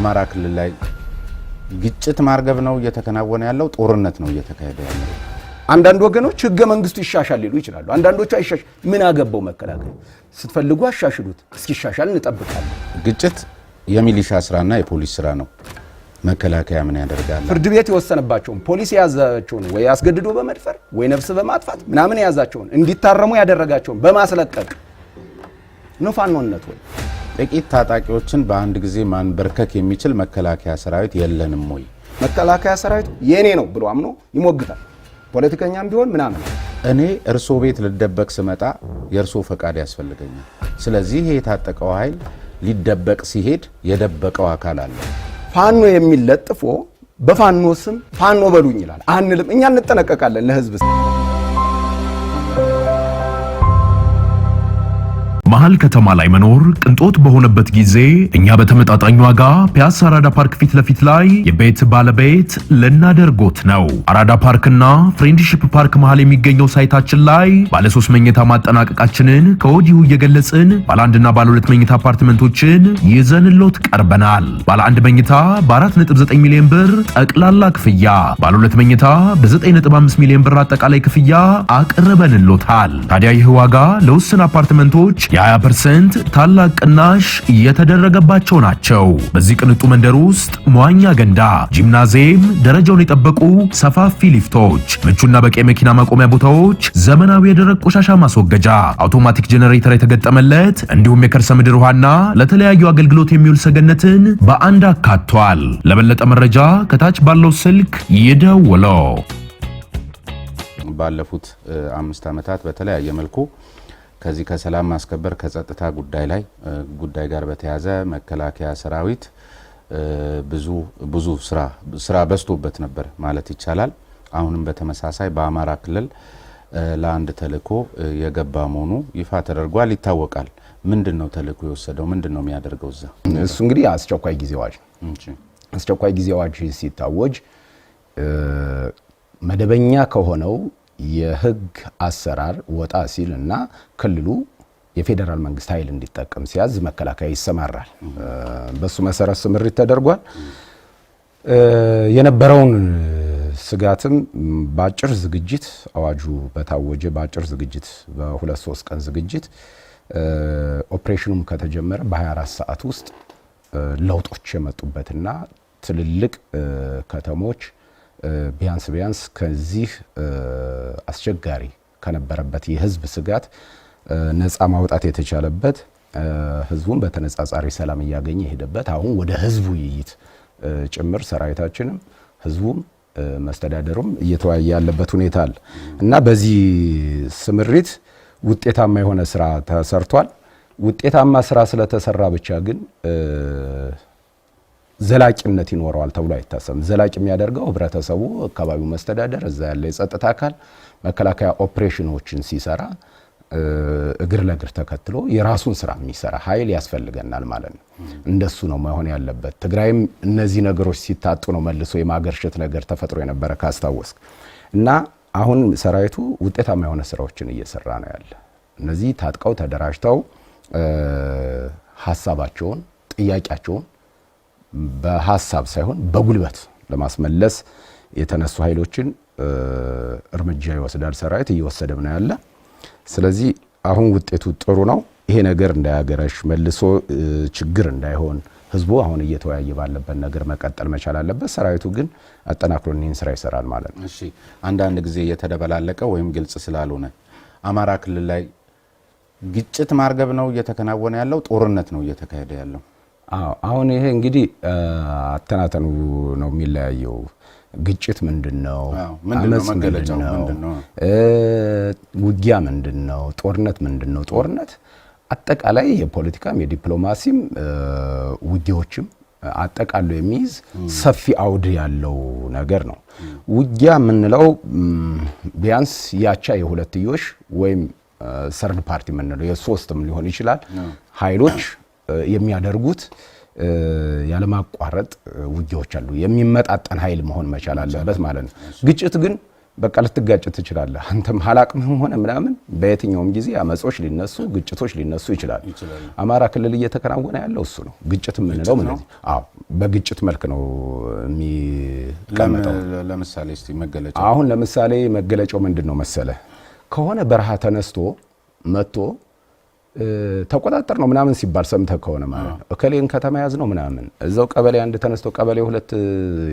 አማራ ክልል ላይ ግጭት ማርገብ ነው እየተከናወነ ያለው ጦርነት ነው እየተካሄደ ያለው አንዳንድ ወገኖች ህገ መንግስቱ ይሻሻል ሊሉ ይችላሉ አንዳንዶቹ አይሻሽ ምን አገባው መከላከያ ስትፈልጉ አሻሽሉት እስኪሻሻል እንጠብቃለን ግጭት የሚሊሻ ስራና የፖሊስ ስራ ነው መከላከያ ምን ያደርጋል ፍርድ ቤት የወሰነባቸውን ፖሊስ ያዛቸውን ወይ አስገድዶ በመድፈር ወይ ነፍስ በማጥፋት ምናምን ያዛቸውን እንዲታረሙ ያደረጋቸውን በማስለቀቅ ነው ፋኖነት ወይ ጥቂት ታጣቂዎችን በአንድ ጊዜ ማንበርከክ የሚችል መከላከያ ሰራዊት የለንም ወይ መከላከያ ሰራዊት የኔ ነው ብሎ አምኖ ይሞግታል ፖለቲከኛም ቢሆን ምናምን እኔ እርሶ ቤት ልደበቅ ስመጣ የእርሶ ፈቃድ ያስፈልገኛል ስለዚህ የታጠቀው ኃይል ሊደበቅ ሲሄድ የደበቀው አካል አለ ፋኖ የሚለጥፎ በፋኖ ስም ፋኖ በሉኝ ይላል አንልም እኛ እንጠነቀቃለን ለህዝብ መሃል ከተማ ላይ መኖር ቅንጦት በሆነበት ጊዜ እኛ በተመጣጣኝ ዋጋ ፒያሳ አራዳ ፓርክ ፊት ለፊት ላይ የቤት ባለቤት ልናደርጎት ነው። አራዳ ፓርክና ፍሬንድሺፕ ፓርክ መሃል የሚገኘው ሳይታችን ላይ ባለ 3 መኝታ ማጠናቀቃችንን ከወዲሁ እየገለጽን ባለ 1 እና ባለ 2 መኝታ አፓርትመንቶችን ይዘንሎት ቀርበናል። ባለ 1 መኝታ በ4.9 ሚሊዮን ብር ጠቅላላ ክፍያ፣ ባለ 2 መኝታ በ9.5 ሚሊዮን ብር አጠቃላይ ክፍያ አቅርበንሎታል። ታዲያ ይህ ዋጋ ለውስን አፓርትመንቶች የ20% ታላቅ ቅናሽ የተደረገባቸው ናቸው። በዚህ ቅንጡ መንደር ውስጥ መዋኛ ገንዳ፣ ጂምናዚየም፣ ደረጃውን የጠበቁ ሰፋፊ ሊፍቶች፣ ምቹና በቂ መኪና ማቆሚያ ቦታዎች፣ ዘመናዊ የደረቅ ቆሻሻ ማስወገጃ፣ አውቶማቲክ ጄነሬተር የተገጠመለት እንዲሁም የከርሰ ምድር ውሃና ለተለያዩ አገልግሎት የሚውል ሰገነትን በአንድ አካቷል። ለበለጠ መረጃ ከታች ባለው ስልክ ይደውሉ። ባለፉት 5 ዓመታት በተለያየ መልኩ ከዚህ ከሰላም ማስከበር ከጸጥታ ጉዳይ ጋር በተያዘ መከላከያ ሰራዊት ብዙ ስራ በዝቶበት ነበር ማለት ይቻላል። አሁንም በተመሳሳይ በአማራ ክልል ለአንድ ተልእኮ የገባ መሆኑ ይፋ ተደርጓል ይታወቃል። ምንድነው ተልእኮ የወሰደው ምንድነው የሚያደርገው እዛ? እሱ እንግዲህ አስቸኳይ ጊዜ አዋጅ አስቸኳይ ጊዜ አዋጅ ሲታወጅ መደበኛ ከሆነው የህግ አሰራር ወጣ ሲልና ክልሉ የፌደራል መንግስት ኃይል እንዲጠቀም ሲያዝ መከላከያ ይሰማራል። በሱ መሰረት ስምሪት ተደርጓል። የነበረውን ስጋትም ባጭር ዝግጅት አዋጁ በታወጀ ባጭር ዝግጅት በ2-3 ቀን ዝግጅት ኦፕሬሽኑም ከተጀመረ በ24 ሰዓት ውስጥ ለውጦች የመጡበትና ትልልቅ ከተሞች ቢያንስ ከዚህ አስቸጋሪ ከነበረበት የህዝብ ስጋት ነፃ ማውጣት የተቻለበት ህዝቡን በተነጻጻሪ ሰላም ያገኘ ሄደበት አሁን ወደ ህዝቡ ውይይት ጭምር ሰራዊታችንም ህዝቡም መስተዳደሩም እየተወያየ ያለበት ሁኔታ አለ እና በዚህ ስምሪት ውጤታማ የሆነ ስራ ተሰርቷል። ውጤታማ ስራ ስለተሰራ ብቻ ግን ዘላቂነት ይኖረዋል ተብሎ አይታሰብም። ዘላቂ የሚያደርገው ህብረተሰቡ፣ አካባቢው መስተዳደር፣ እዛ ያለ የጸጥታ አካል መከላከያ ኦፕሬሽኖችን ሲሰራ እግር ለእግር ተከትሎ የራሱን ስራ የሚሰራ ኃይል ያስፈልገናል ማለት ነው። እንደሱ ነው መሆን ያለበት። ትግራይም እነዚህ ነገሮች ሲታጡ ነው መልሶ የማገርሸት ነገር ተፈጥሮ የነበረ ካስታወስክ እና አሁን ሰራዊቱ ውጤታማ የሆነ ስራዎችን እየሰራ ነው ያለ። እነዚህ ታጥቀው ተደራጅተው ሐሳባቸውን ጥያቄያቸውን በሐሳብ ሳይሆን በጉልበት ለማስመለስ የተነሱ ኃይሎችን እርምጃ ይወስዳል ሰራዊት እየወሰደም ነው ያለ። ስለዚህ አሁን ውጤቱ ጥሩ ነው። ይሄ ነገር እንዳያገረሽ መልሶ ችግር እንዳይሆን ህዝቡ አሁን እየተወያየ ባለበት ነገር መቀጠል መቻል አለበት። ሰራዊቱ ግን አጠናክሮ እነዚህን ስራ ይሰራል ማለት ነው። እሺ አንዳንድ ጊዜ እየተደበላለቀ ወይም ግልጽ ስላልሆነ አማራ ክልል ላይ ግጭት ማርገብ ነው እየተከናወነ ያለው ጦርነት ነው እየተካሄደ ያለው? አሁን ይሄ እንግዲህ አተናተኑ ነው የሚለያየው። ግጭት ምንድነው? ምንድነው መገለጫው? ምንድነው ውጊያ? ምንድነው ጦርነት? ምንድነው ጦርነት? አጠቃላይ የፖለቲካም የዲፕሎማሲም ውጊያዎችም አጠቃሎ የሚይዝ ሰፊ አውድ ያለው ነገር ነው። ውጊያ ምንለው ቢያንስ ያቻ የሁለትዮሽ ወይም ሰርድ ፓርቲ ምንለው የሶስትም ሊሆን ይችላል ኃይሎች የሚያደርጉት ያለማቋረጥ ውጊያዎች አሉ። የሚመጣጠን ኃይል መሆን መቻል አለበት ማለት ነው። ግጭት ግን በቃ ልትጋጭ ትችላለህ። አንተም ሐላቅምህም ሆነ ምናምን በየትኛውም ጊዜ አመጾች ሊነሱ ግጭቶች ሊነሱ ይችላሉ። አማራ ክልል እየተከናወነ ያለው እሱ ነው። ግጭት የምንለው ምን ነው? አዎ በግጭት መልክ ነው የሚቀመጠው። ለምሳሌ እስቲ መገለጫው አሁን ለምሳሌ መገለጫው ምንድነው መሰለ? ከሆነ በረሃ ተነስቶ መጥቶ ተቆጣጠር ነው ምናምን ሲባል ሰምተህ ከሆነ ማለት ነው እከሌን ከተማ ያዝ ነው ምናምን እዛው ቀበሌ አንድ ተነስቶ ቀበሌ ሁለት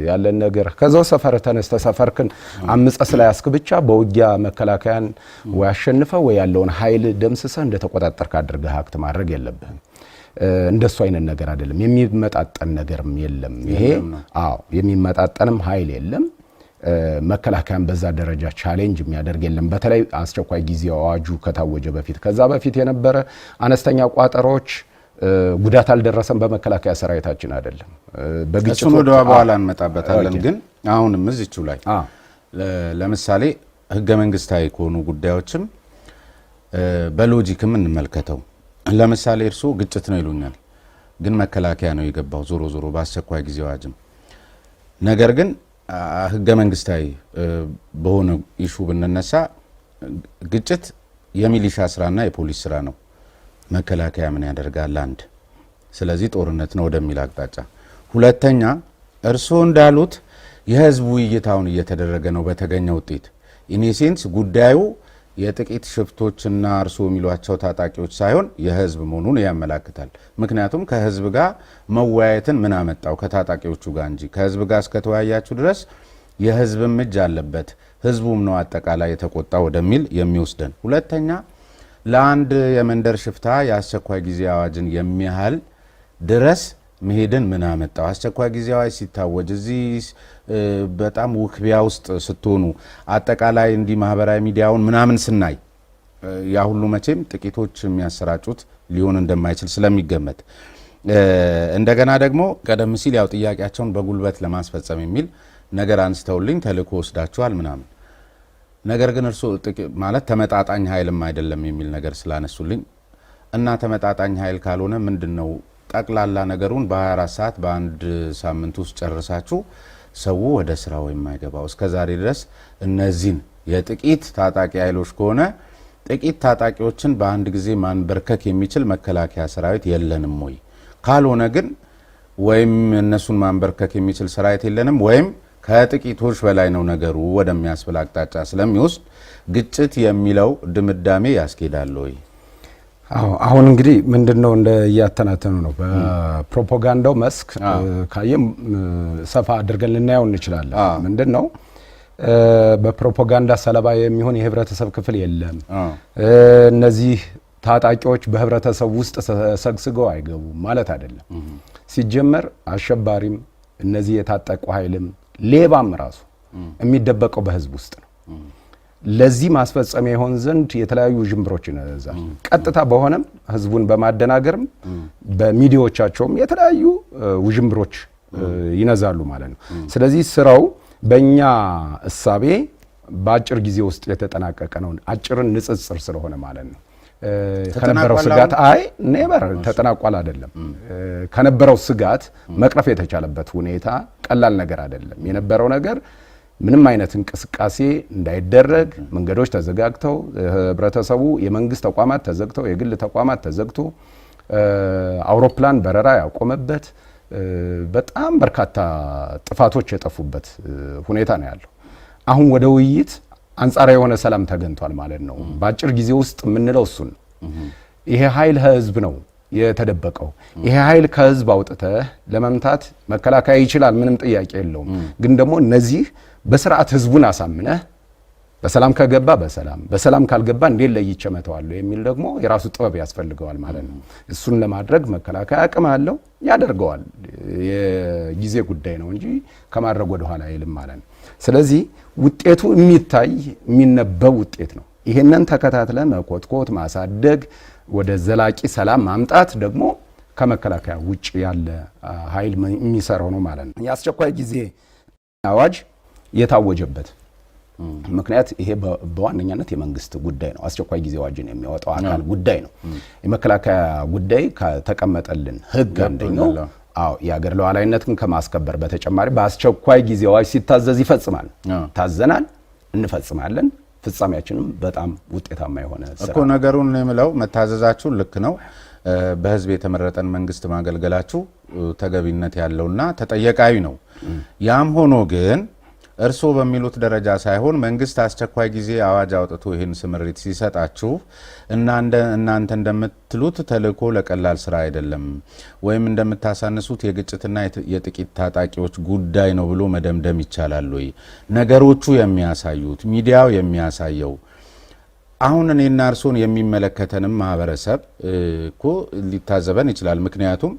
ያለን ነገር ከዛው ሰፈር ተነስተ ሰፈርክን አምፀ ስለያስክ ብቻ በውጊያ መከላከያን ወይ አሸንፈው ወይ ያለውን ኃይል ደምስሰህ እንደተቆጣጠርክ አድርገህ አክት ማድረግ የለብህም። እንደሱ አይነት ነገር አይደለም። የሚመጣጠን ነገርም የለም። ይሄ አዎ የሚመጣጠንም ኃይል የለም። መከላከያን በዛ ደረጃ ቻሌንጅ የሚያደርግ የለም። በተለይ አስቸኳይ ጊዜ አዋጁ ከታወጀ በፊት ከዛ በፊት የነበረ አነስተኛ ቋጠሮች ጉዳት አልደረሰም በመከላከያ ሰራዊታችን አይደለም። በግጭቱ ወደ በኋላ እንመጣበታለን። ግን አሁንም እዚቹ ላይ ለምሳሌ ህገ መንግስታዊ ከሆኑ ጉዳዮችም በሎጂክም እንመልከተው። ለምሳሌ እርሱ ግጭት ነው ይሉኛል፣ ግን መከላከያ ነው የገባው ዞሮ ዞሮ በአስቸኳይ ጊዜ አዋጅም። ነገር ግን ህገ መንግስታዊ በሆነ ኢሹ ብንነሳ ግጭት የሚሊሻ ስራና የፖሊስ ስራ ነው። መከላከያ ምን ያደርጋል? አንድ ስለዚህ ጦርነት ነው ወደሚል አቅጣጫ። ሁለተኛ እርስዎ እንዳሉት የህዝብ ውይይታውን እየተደረገ ነው በተገኘ ውጤት። ኢኔሴንስ ጉዳዩ የጥቂት ሽፍቶችና እርስዎ የሚሏቸው ታጣቂዎች ሳይሆን የህዝብ መሆኑን ያመላክታል። ምክንያቱም ከህዝብ ጋር መወያየትን ምን አመጣው ከታጣቂዎቹ ጋር እንጂ ከህዝብ ጋር እስከተወያያችሁ ድረስ የህዝብም እጅ አለበት፣ ህዝቡም ነው አጠቃላይ የተቆጣ ወደሚል የሚወስደን። ሁለተኛ ለአንድ የመንደር ሽፍታ የአስቸኳይ ጊዜ አዋጅን የሚያህል ድረስ መሄድን ምን አመጣው? አስቸኳይ ጊዜ አዋጅ ሲታወጅ እዚህ በጣም ውክቢያ ውስጥ ስትሆኑ አጠቃላይ እንዲህ ማህበራዊ ሚዲያውን ምናምን ስናይ ያ ሁሉ መቼም ጥቂቶች የሚያሰራጩት ሊሆን እንደማይችል ስለሚገመት እንደገና ደግሞ ቀደም ሲል ያው ጥያቄያቸውን በጉልበት ለማስፈጸም የሚል ነገር አንስተውልኝ ተልእኮ ወስዳቸዋል ምናምን። ነገር ግን እርሱ ማለት ተመጣጣኝ ኃይልም አይደለም የሚል ነገር ስላነሱልኝ እና ተመጣጣኝ ኃይል ካልሆነ ምንድነው ጠቅላላ ነገሩን በ24 ሰዓት በአንድ ሳምንት ውስጥ ጨርሳችሁ ሰው ወደ ስራው የማይገባው እስከዛሬ ድረስ እነዚህን የጥቂት ታጣቂ ኃይሎች ከሆነ ጥቂት ታጣቂዎችን በአንድ ጊዜ ማንበርከክ የሚችል መከላከያ ሰራዊት የለንም ወይ? ካልሆነ ግን ወይም እነሱን ማንበርከክ የሚችል ሰራዊት የለንም ወይም ከጥቂቶች በላይ ነው ነገሩ ወደሚያስብል አቅጣጫ ስለሚወስድ ግጭት የሚለው ድምዳሜ ያስኬዳል ወይ? አሁን እንግዲህ ምንድነው እንደ ያተናተኑ ነው። በፕሮፓጋንዳው መስክ ካየም ሰፋ አድርገን ልናየው እንችላለን። ምንድነው በፕሮፓጋንዳ ሰለባ የሚሆን የህብረተሰብ ክፍል የለም። እነዚህ ታጣቂዎች በህብረተሰብ ውስጥ ሰግስገው አይገቡም ማለት አይደለም። ሲጀመር አሸባሪም እነዚህ የታጠቁ ኃይልም ሌባም ራሱ የሚደበቀው በህዝብ ውስጥ ነው። ለዚህ ማስፈጸሚያ ይሆን ዘንድ የተለያዩ ጅምብሮች ይነዛል። ቀጥታ በሆነም ህዝቡን በማደናገርም በሚዲያዎቻቸውም የተለያዩ ውጅምብሮች ይነዛሉ ማለት ነው። ስለዚህ ስራው በእኛ እሳቤ በአጭር ጊዜ ውስጥ የተጠናቀቀ ነው። አጭርን ንጽጽር ስለሆነ ማለት ነው። ከነበረው ስጋት ኔቨር ተጠናቋል አይደለም። ከነበረው ስጋት መቅረፍ የተቻለበት ሁኔታ ቀላል ነገር አይደለም። የነበረው ነገር ምንም አይነት እንቅስቃሴ እንዳይደረግ መንገዶች ተዘጋግተው ህብረተሰቡ የመንግስት ተቋማት ተዘግተው የግል ተቋማት ተዘግቶ አውሮፕላን በረራ ያቆመበት በጣም በርካታ ጥፋቶች የጠፉበት ሁኔታ ነው ያለው። አሁን ወደ ውይይት አንጻራዊ የሆነ ሰላም ተገኝቷል ማለት ነው። በአጭር ጊዜ ውስጥ የምንለው እሱን ይሄ ኃይል ህዝብ ነው የተደበቀው። ይሄ ኃይል ከህዝብ አውጥተህ ለመምታት መከላከያ ይችላል፣ ምንም ጥያቄ የለውም። ግን ደግሞ እነዚህ በስርዓት ህዝቡን አሳምነህ በሰላም ከገባ በሰላም ካልገባ እንዴት ለይቼ መተዋለሁ የሚል ደግሞ የራሱ ጥበብ ያስፈልገዋል ማለት ነው። እሱን ለማድረግ መከላከያ አቅም አለው፣ ያደርገዋል። የጊዜ ጉዳይ ነው እንጂ ከማድረግ ወደ ኋላ አይልም ማለት ነው። ስለዚህ ውጤቱ የሚታይ የሚነበብ ውጤት ነው። ይሄንን ተከታትለ መኮትኮት ማሳደግ ወደ ዘላቂ ሰላም ማምጣት ደግሞ ከመከላከያ ውጭ ያለ ኃይል የሚሰራው ነው ማለት ነው። የአስቸኳይ ጊዜ አዋጅ የታወጀበት ምክንያት ይሄ በዋነኛነት የመንግስት ጉዳይ ነው። አስቸኳይ ጊዜ አዋጅን የሚያወጣው አካል ጉዳይ ነው። የመከላከያ ጉዳይ ከተቀመጠልን ህግ አንደኛው የሀገር ሉዓላዊነትን ከማስከበር በተጨማሪ በአስቸኳይ ጊዜ አዋጅ ሲታዘዝ ይፈጽማል። ታዘናል፣ እንፈጽማለን። ፍጻሜያችንም በጣም ውጤታማ የሆነ ስራ እኮ ነገሩን የምለው መታዘዛችሁ ልክ ነው። በህዝብ የተመረጠን መንግስት ማገልገላችሁ ተገቢነት ያለውና ተጠየቃዊ ነው። ያም ሆኖ ግን እርስዎ በሚሉት ደረጃ ሳይሆን መንግስት አስቸኳይ ጊዜ አዋጅ አውጥቶ ይህን ስምሪት ሲሰጣችሁ እናንተ እንደምትሉት ተልእኮ ለቀላል ስራ አይደለም ወይም እንደምታሳንሱት የግጭትና የጥቂት ታጣቂዎች ጉዳይ ነው ብሎ መደምደም ይቻላል ወይ? ነገሮቹ የሚያሳዩት ሚዲያው የሚያሳየው አሁን እኔና እርስዎን የሚመለከተንም ማህበረሰብ እኮ ሊታዘበን ይችላል። ምክንያቱም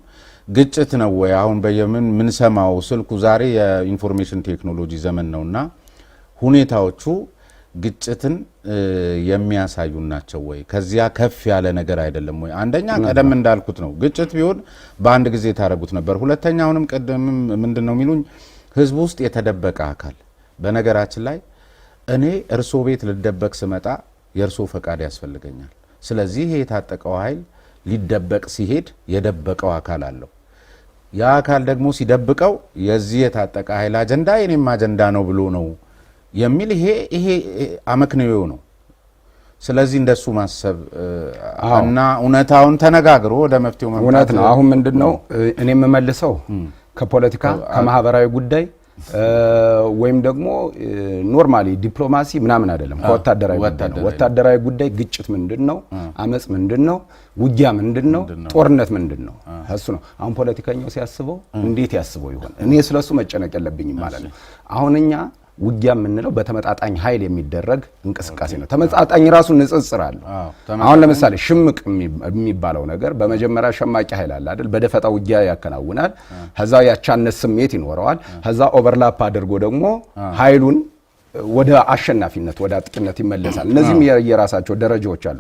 ግጭት ነው ወይ አሁን በየምን ምን ሰማው ስልኩ ዛሬ የኢንፎርሜሽን ቴክኖሎጂ ዘመን ነውና ሁኔታዎቹ ግጭትን የሚያሳዩ ናቸው ወይ? ከዚያ ከፍ ያለ ነገር አይደለም ወይ? አንደኛ ቀደም እንዳልኩት ነው ግጭት ቢሆን በአንድ ጊዜ ታረጉት ነበር። ሁለተኛውንም ቀደም ምንድነው የሚሉኝ ህዝብ ውስጥ የተደበቀ አካል። በነገራችን ላይ እኔ እርሶ ቤት ልደበቅ ስመጣ የእርሶ ፈቃድ ያስፈልገኛል። ስለዚህ ይሄ የታጠቀው ኃይል ሊደበቅ ሲሄድ የደበቀው አካል አለው። ያ አካል ደግሞ ሲደብቀው የዚህ የታጠቀ ኃይል አጀንዳ የኔም አጀንዳ ነው ብሎ ነው የሚል ይሄ አመክንዮ ነው። ስለዚህ እንደሱ ማሰብ እና እውነታውን ተነጋግሮ ወደ መፍትሄው መምጣት እውነት ነው። አሁን ምንድነው እኔ የምመልሰው ከፖለቲካ ከማህበራዊ ጉዳይ ወይም ደግሞ ኖርማሊ ዲፕሎማሲ ምናምን አይደለም። ወታደራዊ ጉዳይ ግጭት ምንድነው? አመጽ ምንድነው? ውጊያ ምንድነው? ጦርነት ምንድነው? እሱ ነው። አሁን ፖለቲከኛው ሲያስበው እንዴት ያስበው ይሆን? እኔ ስለሱ መጨነቅ የለብኝም ማለት ነው። አሁን እኛ ውጊያ የምንለው በተመጣጣኝ ኃይል የሚደረግ እንቅስቃሴ ነው። ተመጣጣኝ ራሱ ንጽጽር አለው። አሁን ለምሳሌ ሽምቅ የሚባለው ነገር በመጀመሪያ ሸማቂ ኃይል አለ አይደል? በደፈጣ ውጊያ ያከናውናል። ከዛ ያቻነት ስሜት ይኖረዋል። ከዛ ኦቨርላፕ አድርጎ ደግሞ ኃይሉን ወደ አሸናፊነት ወደ አጥቂነት ይመለሳል። እነዚህም የራሳቸው ደረጃዎች አሉ።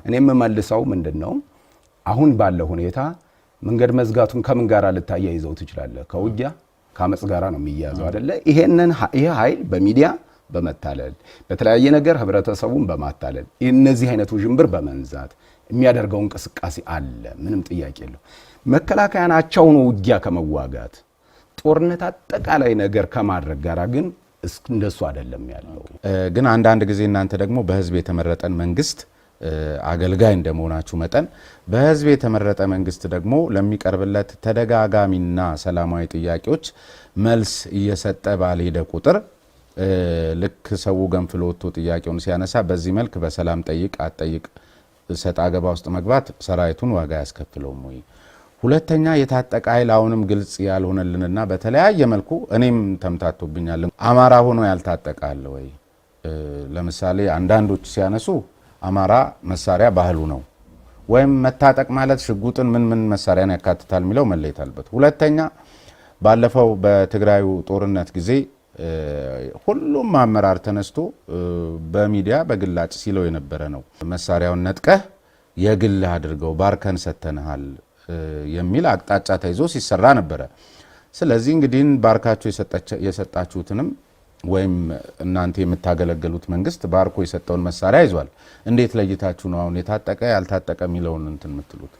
እኔ የምመልሰው ምንድነው አሁን ባለው ሁኔታ መንገድ መዝጋቱን ከምን ጋር ልታያይዘው ትችላለህ? ከውጊያ ከአመጽ ጋራ ነው የሚያዘው አይደለ? ይሄ ኃይል በሚዲያ በመታለል በተለያየ ነገር ህብረተሰቡን በማታለል እነዚህ አይነቱ ጅምብር በመንዛት የሚያደርገው እንቅስቃሴ አለ። ምንም ጥያቄ የለው። መከላከያናቸው ነው ውጊያ ከመዋጋት ጦርነት አጠቃላይ ነገር ከማድረግ ጋራ ግን እንደሱ አይደለም ያለው። ግን አንዳንድ ጊዜ እናንተ ደግሞ በህዝብ የተመረጠን መንግስት አገልጋይ እንደመሆናችሁ መጠን በህዝብ የተመረጠ መንግስት ደግሞ ለሚቀርብለት ተደጋጋሚና ሰላማዊ ጥያቄዎች መልስ እየሰጠ ባልሄደ ቁጥር ልክ ሰው ገንፍሎ ወጥቶ ጥያቄውን ሲያነሳ በዚህ መልክ በሰላም ጠይቅ አትጠይቅ ሰጣ ገባ ውስጥ መግባት ሰራዊቱን ዋጋ ያስከፍለውም ወይ? ሁለተኛ የታጠቀ ኃይል አሁንም ግልጽ ያልሆነልንና በተለያየ መልኩ እኔም ተምታቶብኛል። አማራ ሆኖ ያልታጠቀ አለ ወይ? ለምሳሌ አንዳንዶች ሲያነሱ አማራ መሳሪያ ባህሉ ነው ወይም መታጠቅ ማለት ሽጉጥን ምን መሳሪያን ያካትታል የሚለው መለየት አለበት። ሁለተኛ ባለፈው በትግራዩ ጦርነት ጊዜ ሁሉም አመራር ተነስቶ በሚዲያ በግላጭ ሲለው የነበረ ነው። መሳሪያውን ነጥቀህ የግል አድርገው ባርከን ሰተንሃል የሚል አቅጣጫ ተይዞ ሲሰራ ነበረ። ስለዚህ እንግዲህ ባርካችሁ የሰጣችሁትንም ወይም እናንተ የምታገለግሉት መንግስት ባርኮ የሰጠውን መሳሪያ ይዟል። እንዴት ለይታችሁ ነው አሁን የታጠቀ ያልታጠቀ የሚለውን እንትን የምትሉት?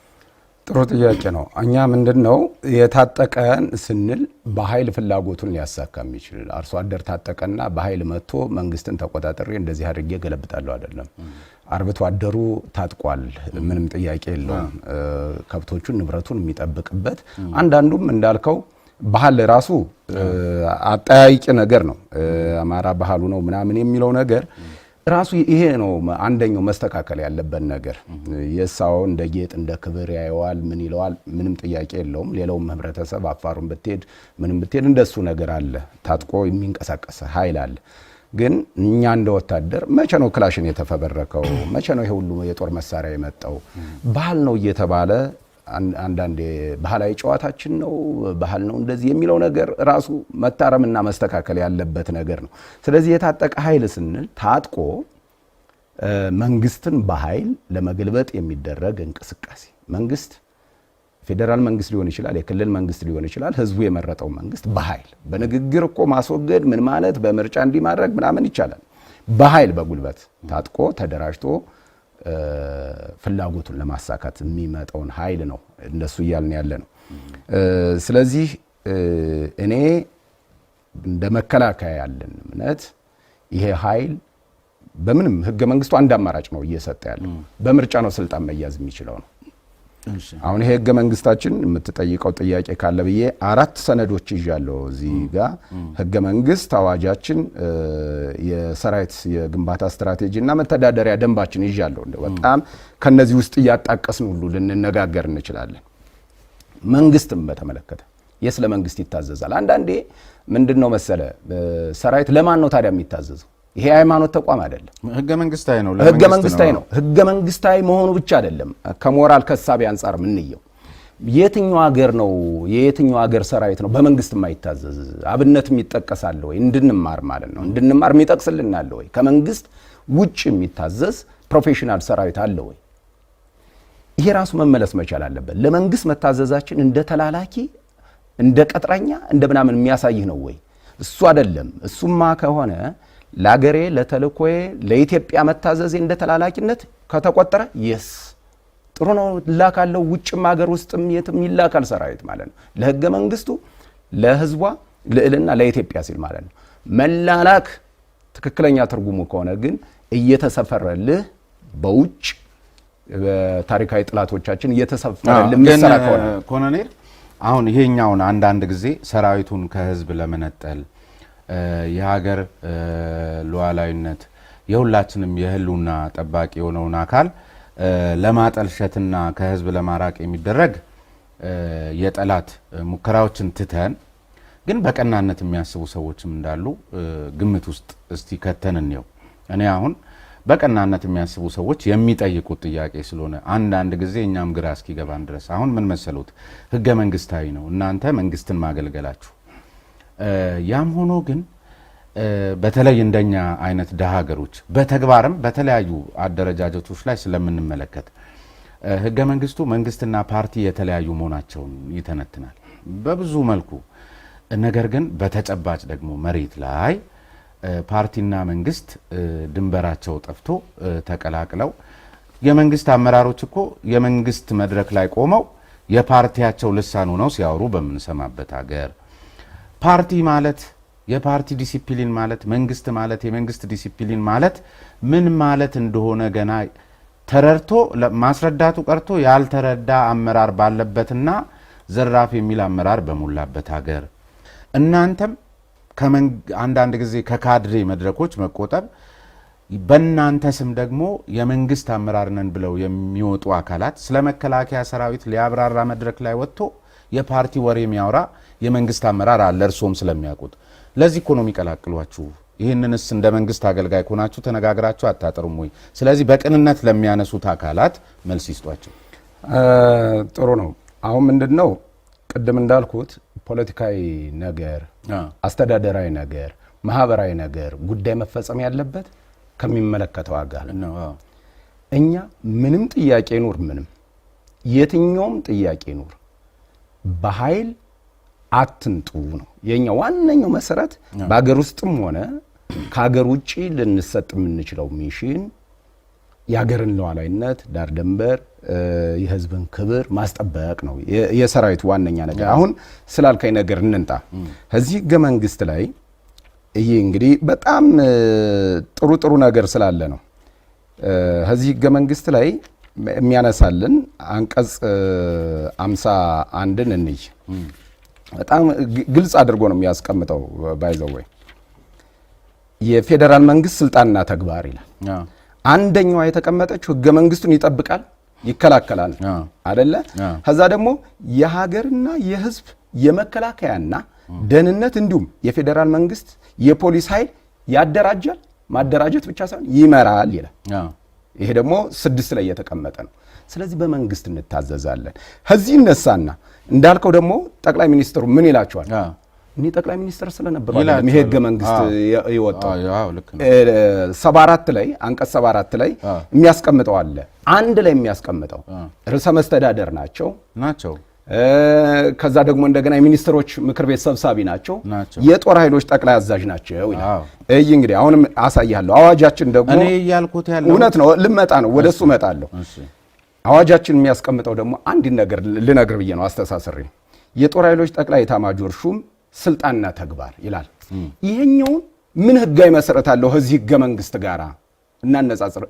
ጥሩ ጥያቄ ነው። እኛ ምንድነው የታጠቀን ስንል በኃይል ፍላጎቱን ሊያሳካ የሚችል አርሶ አደር ታጠቀና በኃይል መጥቶ መንግስትን ተቆጣጣሪ እንደዚህ አድርጌ ገለብጣለሁ አይደለም። አርብቶ አደሩ ታጥቋል፣ ምንም ጥያቄ የለውም። ከብቶቹን ንብረቱን የሚጠብቅበት አንዳንዱም እንዳልከው ባህል ራሱ አጠያይቂ ነገር ነው። አማራ ባህሉ ነው ምናምን የሚለው ነገር ራሱ ይሄ ነው አንደኛው መስተካከል ያለበት ነገር። የሳው እንደ ጌጥ እንደ ክብር ያየዋል፣ ምን ይለዋል፣ ምንም ጥያቄ የለውም። ሌላውም ህብረተሰብ አፋሩን ብትሄድ ምንም ብትሄድ እንደሱ ነገር አለ፣ ታጥቆ የሚንቀሳቀስ ኃይል አለ። ግን እኛ እንደ ወታደር መቼ ነው ክላሽን የተፈበረከው? መቼ ነው ይሄ ሁሉ የጦር መሳሪያ የመጣው? ባህል ነው እየተባለ አንዳንዴ ባህላዊ ጨዋታችን ነው ባህል ነው እንደዚህ የሚለው ነገር ራሱ መታረምና መስተካከል ያለበት ነገር ነው። ስለዚህ የታጠቀ ኃይል ስንል ታጥቆ መንግስትን በኃይል ለመገልበጥ የሚደረግ እንቅስቃሴ መንግስት ፌደራል መንግስት ሊሆን ይችላል፣ የክልል መንግስት ሊሆን ይችላል። ህዝቡ የመረጠው መንግስት በኃይል በንግግር እኮ ማስወገድ ምን ማለት በምርጫ እንዲማድረግ ምናምን ይቻላል። በኃይል በጉልበት ታጥቆ ተደራጅቶ ፍላጎቱን ለማሳካት የሚመጣውን ኃይል ነው እንደሱ እያልን ያለ ነው። ስለዚህ እኔ እንደ መከላከያ ያለን እምነት ይሄ ኃይል በምንም ህገ መንግስቱ አንድ አማራጭ ነው እየሰጠ ያለው በምርጫ ነው ስልጣን መያዝ የሚችለው ነው። አሁን ይሄ ህገ መንግስታችን የምትጠይቀው ጥያቄ ካለ ብዬ 4 ሰነዶች ይዣለሁ እዚህ ጋር ህገ መንግስት፣ አዋጃችን፣ የሰራዊት የግንባታ ስትራቴጂና መተዳደሪያ ደንባችን ይዣለሁ። በጣም ከነዚህ ውስጥ እያጣቀስን ሁሉ ልንነጋገር እንችላለን። መንግስትም በተመለከተ የስለ መንግስት ይታዘዛል። አንዳንዴ ምንድነው መሰለ ሰራዊት ለማን ነው ታዲያ የሚታዘዘው? ይሄ ሃይማኖት ተቋም አይደለም። ህገ መንግስታዊ ነው። ህገ መንግስታዊ ነው። ህገ መንግስታዊ መሆኑ ብቻ አይደለም ከሞራል ከሳቢ አንፃር ምንየው የትኛው ሀገር ነው የየትኛው ሀገር ሰራዊት ነው በመንግስት የማይታዘዝ? አብነትም ይጠቀሳል ወይ እንድንማር ማለት ነው። እንድንማር የሚጠቅስልን አለ ወይ? ከመንግስት ውጭ የሚታዘዝ ፕሮፌሽናል ሰራዊት አለ ወይ? ይሄ ራሱ መመለስ መቻል አለበት። ለመንግስት መታዘዛችን እንደ ተላላኪ እንደ ቀጥረኛ እንደ ምናምን የሚያሳይህ ነው ወይ? እሱ አይደለም። እሱማ ከሆነ ለአገሬ ለተልኮዬ ለኢትዮጵያ መታዘዜ እንደ ተላላኪነት ከተቆጠረ የስ ጥሩ ነው። ላካለው ውጭም ሀገር ውስጥም የትም ይላካል ሰራዊት ማለት ነው። ለህገ መንግስቱ ለህዝቧ ልዕልና ለኢትዮጵያ ሲል ማለት ነው። መላላክ ትክክለኛ ትርጉሙ ከሆነ ግን እየተሰፈረልህ በውጭ በታሪካዊ ጥላቶቻችን እየተሰፈረልህ ምሰራ ከሆነ ኮሎኔል አሁን ይሄኛውን አንዳንድ ጊዜ ሰራዊቱን ከህዝብ ለመነጠል የሀገር ሉዓላዊነት የሁላችንም የህልውና ጠባቂ የሆነውን አካል ለማጠልሸትና ከህዝብ ለማራቅ የሚደረግ የጠላት ሙከራዎችን ትተን ግን በቀናነት የሚያስቡ ሰዎችም እንዳሉ ግምት ውስጥ እስቲ ከተን እንየው። እኔ አሁን በቀናነት የሚያስቡ ሰዎች የሚጠይቁት ጥያቄ ስለሆነ አንዳንድ ጊዜ እኛም ግራ እስኪገባን ድረስ አሁን ምን መሰሉት ህገ መንግስታዊ ነው እናንተ መንግስትን ማገልገላችሁ። ያም ሆኖ ግን በተለይ እንደኛ አይነት ደሃ ሀገሮች በተግባርም በተለያዩ አደረጃጀቶች ላይ ስለምንመለከት ህገ መንግስቱ መንግስትና ፓርቲ የተለያዩ መሆናቸውን ይተነትናል በብዙ መልኩ። ነገር ግን በተጨባጭ ደግሞ መሬት ላይ ፓርቲና መንግስት ድንበራቸው ጠፍቶ ተቀላቅለው የመንግስት አመራሮች እኮ የመንግስት መድረክ ላይ ቆመው የፓርቲያቸው ልሳን ሆነው ሲያወሩ በምንሰማበት ሀገር ፓርቲ ማለት የፓርቲ ዲሲፕሊን ማለት መንግስት ማለት የመንግስት ዲሲፕሊን ማለት ምን ማለት እንደሆነ ገና ተረድቶ ማስረዳቱ ቀርቶ ያልተረዳ አመራር ባለበትና ዘራፍ የሚል አመራር በሞላበት ሀገር እናንተም አንዳንድ ጊዜ ከካድሬ መድረኮች መቆጠብ በእናንተ ስም ደግሞ የመንግስት አመራር ነን ብለው የሚወጡ አካላት ስለ መከላከያ ሰራዊት ሊያብራራ መድረክ ላይ ወጥቶ የፓርቲ ወሬ የሚያወራ የመንግስት አመራር አለ እርሶም ስለሚያውቁት። ለዚህ እኮ ነው የሚቀላቅሏችሁ። ይህንንስ እንደ መንግስት አገልጋይ ሆናችሁ ተነጋግራችሁ አታጠሩም ወይ? ስለዚህ በቅንነት ለሚያነሱት አካላት መልስ ይስጧቸው። ጥሩ ነው። አሁን ምንድነው ቅድም እንዳልኩት ፖለቲካዊ ነገር፣ አስተዳደራዊ ነገር፣ ማህበራዊ ነገር ጉዳይ መፈጸም ያለበት ከሚመለከተው አካል ነው። እኛ ምንም ጥያቄ ኑር ምንም የትኛውም ጥያቄ ኑር በኃይል አትንጡ ነው የኛ ዋነኛው መሰረት። በአገር ውስጥም ሆነ ከሀገር ውጪ ልንሰጥ የምንችለው ሚሽን የሀገርን ሉዓላዊነት ዳር ደንበር የህዝብን ክብር ማስጠበቅ ነው የሰራዊት ዋነኛ ነገር። አሁን ስላልከኝ ነገር እንንጣ። እዚህ ህገ መንግስት ላይ ይሄ እንግዲህ በጣም ጥሩ ነገር ስላለ ነው። እዚህ ህገ መንግስት ላይ የሚያነሳልን አንቀጽ 51ን እንይ። በጣም ግልጽ አድርጎ ነው የሚያስቀምጠው። ባይዘው የፌደራል መንግስት ስልጣንና ተግባር ይላል። አንደኛው የተቀመጠችው ህገ መንግስቱን ይጠብቃል ይከላከላል አይደለ? ከዛ ደግሞ የሀገርና የህዝብ የመከላከያና ደህንነት እንዲሁም የፌደራል መንግስት የፖሊስ ኃይል ያደራጃል፣ ማደራጀት ብቻ ሳይሆን ይመራል ይላል። ይሄ ደግሞ 6 ላይ የተቀመጠ ነው። ስለዚህ በመንግስት እንታዘዛለን። ከዚህ እነሳና እንዳልከው ደግሞ ጠቅላይ ሚኒስትሩ ምን ይላቸዋል? እኔ ጠቅላይ ሚኒስትር ስለነበሩ አይደለም ይሄ ህገ መንግስት ይወጣው 74 ላይ አንቀጽ 74 ላይ የሚያስቀምጠው አለ። አንድ ላይ የሚያስቀምጠው ርዕሰ መስተዳደር ናቸው። ከዛ ደግሞ እንደገና የሚኒስትሮች ምክር ቤት ሰብሳቢ ናቸው። የጦር ኃይሎች ጠቅላይ አዛዥ ናቸው ይላል። እይ እንግዲህ አሁንም አሳያለሁ። አዋጃችን ደግሞ እኔ ያልኩት ያለው እውነት ነው። ልመጣ ነው ወደሱ እመጣለሁ። አዋጃችን የሚያስቀምጠው ደግሞ አንድ ነገር ልነግር ብዬ ነው አስተሳሰሪ። የጦር ኃይሎች ጠቅላይ ኤታማዦር ሹም ስልጣንና ተግባር ይላል። ይሄኛውን ምን ህጋዊ መሰረት አለው ከዚህ ህገ መንግስት ጋር እናነጻጽር?